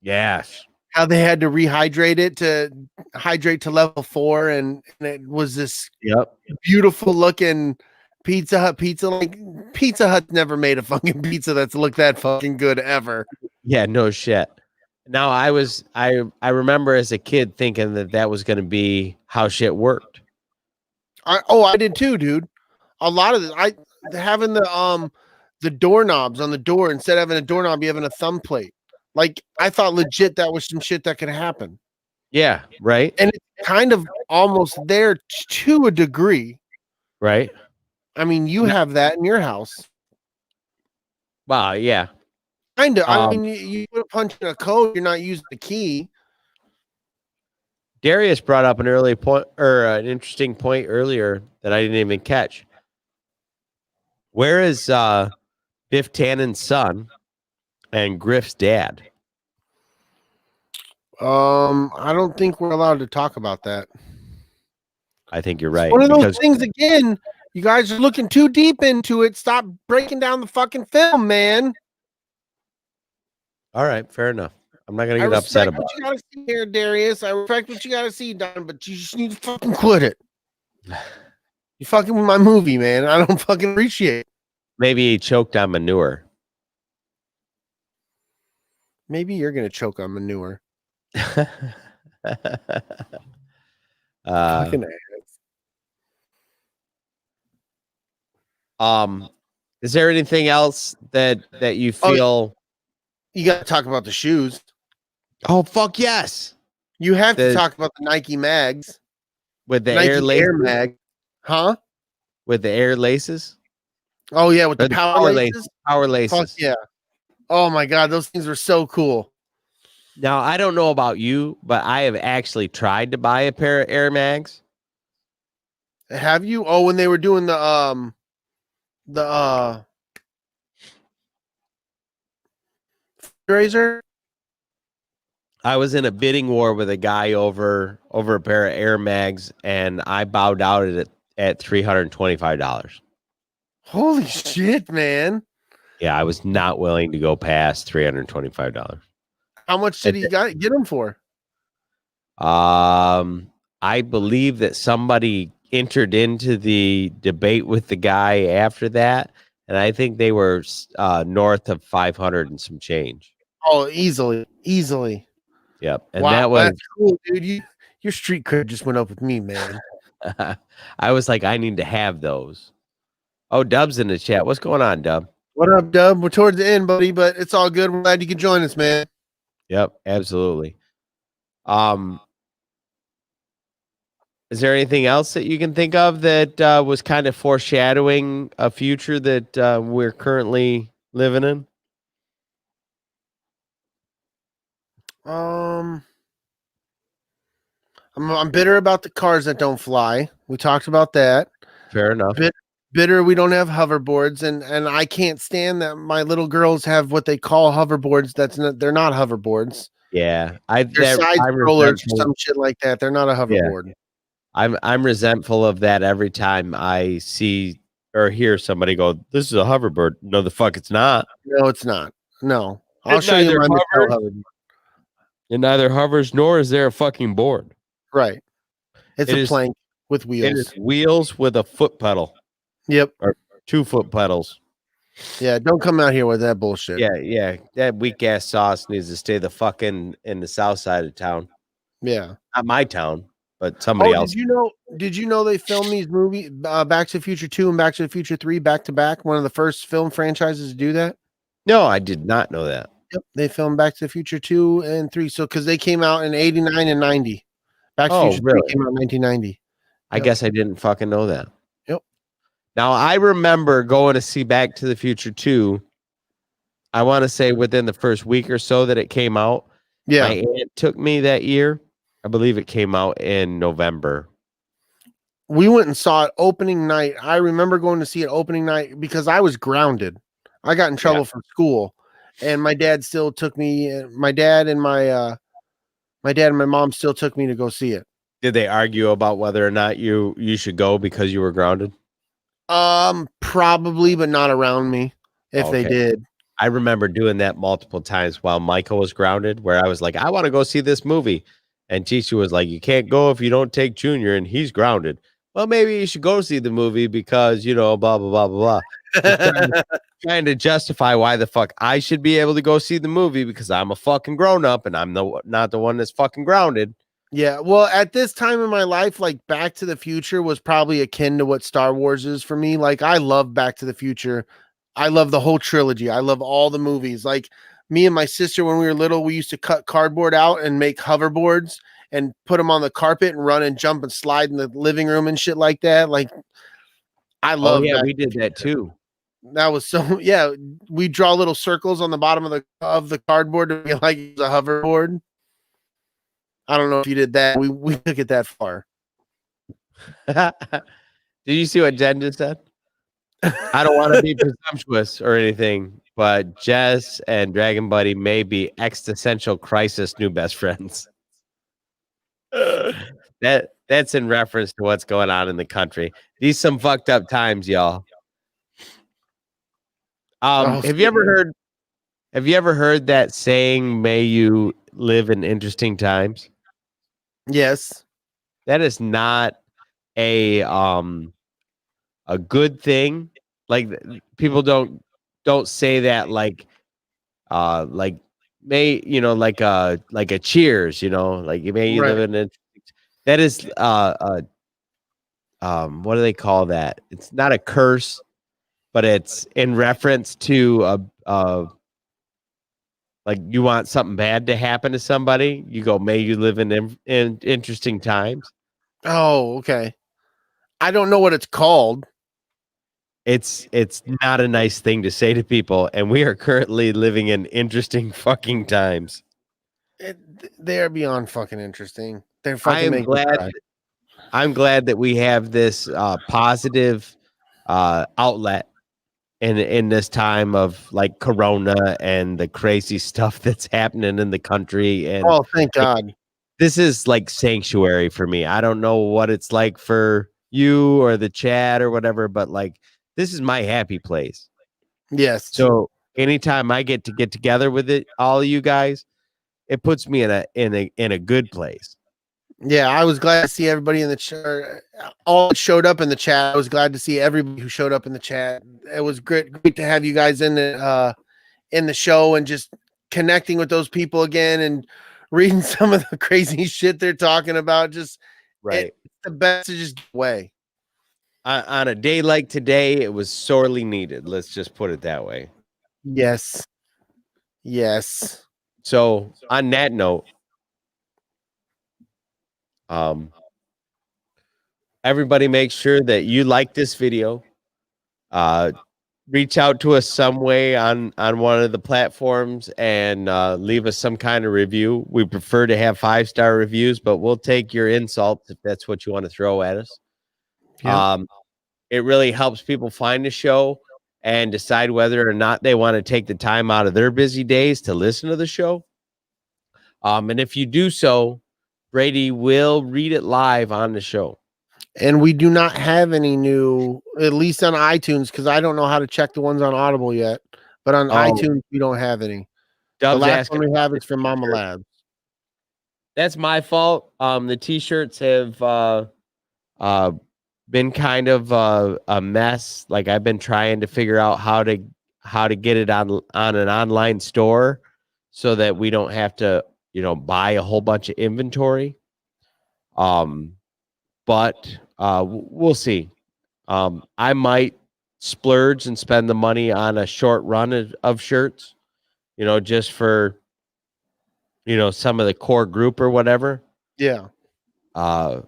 yes. How they had to rehydrate it to hydrate to level 4, and it was this Yep. beautiful looking Pizza Hut pizza. Like Pizza Hut never made a fucking pizza that's looked that fucking good ever. Yeah, no shit. Now I remember as a kid thinking that was going to be how shit worked. I did too, dude. A lot of this, having the doorknobs on the door, instead of having a doorknob, you having a thumb plate. Like I thought legit that was some shit that could happen. Yeah, right? And it's kind of almost there to a degree. Right? I mean, you have that in your house. Wow, yeah. Kind of. I mean, you put a punch in a code, you're not using the key. Darius brought up an early point or an interesting point earlier that I didn't even catch. Where is Biff Tannen's son and Griff's dad? I don't think we're allowed to talk about that. I think you're right. One of those because things again. You guys are looking too deep into it. Stop breaking down the fucking film, man. all right, fair enough. I'm not gonna get upset about what you gotta see here, Darius. I respect what you gotta see, Don, but you just need to fucking quit it. You fucking with my movie, man. I don't fucking appreciate it. Maybe he choked on manure. Maybe you're gonna choke on manure. Fucking ass. Is there anything else that you feel? You gotta talk about the shoes. Oh fuck yes! You have to talk about the Nike mags. With the Nike air laces? mag. Huh? With the air laces? Oh yeah, with Or the power laces. Power laces. Fuck yeah. Oh my god, those things were so cool. Now I don't know about you, but I have actually tried to buy a pair of Air Mags. Have you? Oh, when they were doing the fundraiser? I was in a bidding war with a guy over a pair of Air Mags, and I bowed out at $325. Holy shit, man. Yeah, I was not willing to go past $325. How much did he get them for? I believe that somebody entered into the debate with the guy after that, and I think they were north of 500 and some change. Oh, easily. Yep. And wow, that was that's cool, dude. Your street cred just went up with me, man. I was like, I need to have those. Oh, Dub's in the chat. What's going on, Dub? What up, Dub? We're towards the end, buddy, but it's all good. We're glad you could join us, man. Yep, absolutely. Is there anything else that you can think of that was kind of foreshadowing a future that we're currently living in? I'm bitter about the cars that don't fly. We talked about that. Fair enough. Bitter we don't have hoverboards, and I can't stand that my little girls have what they call hoverboards. They're not hoverboards. Yeah, they're side rollers or some shit like that. They're not a hoverboard. Yeah. I'm resentful of that every time I see or hear somebody go, "This is a hoverboard." No, the fuck, it's not. No, it's not. No, I'll show you my hoverboard. It neither hovers nor is there a fucking board. Right. It's a plank with wheels. It is wheels with a foot pedal. Yep. Or 2 foot pedals. Yeah, don't come out here with that bullshit. Yeah. That weak ass sauce needs to stay the fucking in the south side of town. Yeah. Not my town, but somebody else. Did you know they filmed these movies, Back to the Future 2 and Back to the Future 3 back to back? One of the first film franchises to do that? No, I did not know that. Yep. They filmed Back to the Future 2 and 3. So because they came out in 89 and 90. Back to the Future 3 came out in 1990. I guess I didn't fucking know that. Yep. Now, I remember going to see Back to the Future 2. I want to say within the first week or so that it came out. Yeah. My aunt took me that year. I believe it came out in November. We went and saw it opening night. I remember going to see it opening night because I was grounded. I got in trouble from school, and my dad still took me. My dad and my mom still took me to go see it. Did they argue about whether or not you should go because you were grounded? Probably, but not around me. If they did, I remember doing that multiple times while Michael was grounded, where I was like, I want to go see this movie. And Chichi was like, you can't go if you don't take Junior, and he's grounded. Well, maybe you should go see the movie because, blah, blah, blah, blah, blah. trying to justify why the fuck I should be able to go see the movie because I'm a fucking grown up and I'm not the one that's fucking grounded. Yeah. Well, at this time in my life, like Back to the Future was probably akin to what Star Wars is for me. Like I love Back to the Future. I love the whole trilogy. I love all the movies. Like me and my sister, when we were little, we used to cut cardboard out and make hoverboards and put them on the carpet and run and jump and slide in the living room and shit like that. Like I love we did that too. That was so we draw little circles on the bottom of the cardboard to be like a hoverboard. I don't know if you did that. We took it that far. Did you see what Jen just said? I don't want to be presumptuous or anything, but Jess and Dragon Buddy may be existential crisis new best friends. That's in reference to what's going on in the country. These some fucked up times, y'all. Have you ever heard that saying, may you live in interesting times? Yes. That is not a good thing. Like people don't say that like may, you know, like a cheers, you know, like you may you live in it. That is what do they call that? It's not a curse, but it's in reference to like you want something bad to happen to somebody, you go, may you live in interesting times. Oh, okay. I don't know what it's called. It's not a nice thing to say to people, and we are currently living in interesting fucking times. They're beyond fucking interesting. They're fucking I'm glad that we have this positive outlet in this time of like Corona and the crazy stuff that's happening in the country. And oh, thank God. This is like sanctuary for me. I don't know what it's like for you or the chat or whatever, but like this is my happy place. Yes. So anytime I get together with all of you guys, it puts me in a good place. Yeah, I was glad to see everybody in the chat. All that showed up in the chat. I was glad to see everybody who showed up in the chat. It was great to have you guys in the show and just connecting with those people again and reading some of the crazy shit they're talking about. Just right, it's the best to just get away. On a day like today, it was sorely needed. Let's just put it that way. Yes. Yes. So on that note, everybody make sure that you like this video. Reach out to us some way on one of the platforms and leave us some kind of review. We prefer to have 5-star reviews, but we'll take your insults if that's what you want to throw at us. Yep. It really helps people find the show and decide whether or not they want to take the time out of their busy days to listen to the show. And if you do so, Brady will read it live on the show. And we do not have any new, at least on iTunes, because I don't know how to check the ones on Audible yet. But on iTunes, we don't have any. The last one we have is from Mama Labs. That's my fault. The t-shirts have been kind of a mess. Like I've been trying to figure out how to get it on an online store so that we don't have to, you know, buy a whole bunch of inventory. But we'll see. I might splurge and spend the money on a short run of shirts, you know, just for, you know, some of the core group or whatever. Yeah. But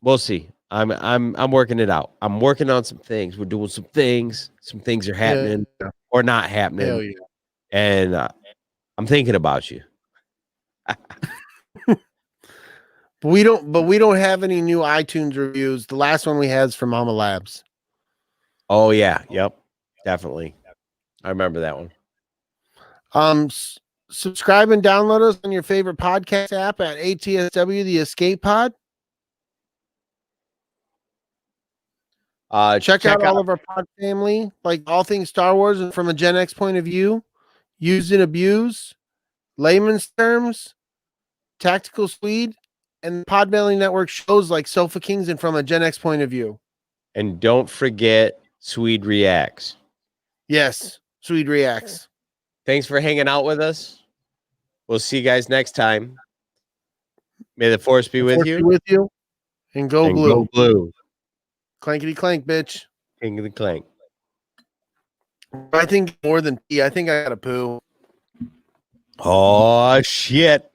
we'll see. I'm working it out. I'm working on some things. We're doing some things. Some things are happening or not happening. Hell yeah. And I'm thinking about you. But we don't have any new iTunes reviews. The last one we had is from Mama Labs. Oh yeah, yep, definitely. I remember that one. Subscribe and download us on your favorite podcast app at ATSW The Escape Pod. Check out all of our pod family, like all things Star Wars and from a Gen X point of view, use and abuse, layman's terms, tactical Swede, and the Podbelly Network shows like Sofa Kings and from a Gen X point of view. And don't forget Swede Reacts. Yes, Swede Reacts. Thanks for hanging out with us. We'll see you guys next time. May the force be with you. And go blue. Go blue. Clankety clank, bitch. Clankety clank. I think more than pee. I think I got a poo. Oh, shit.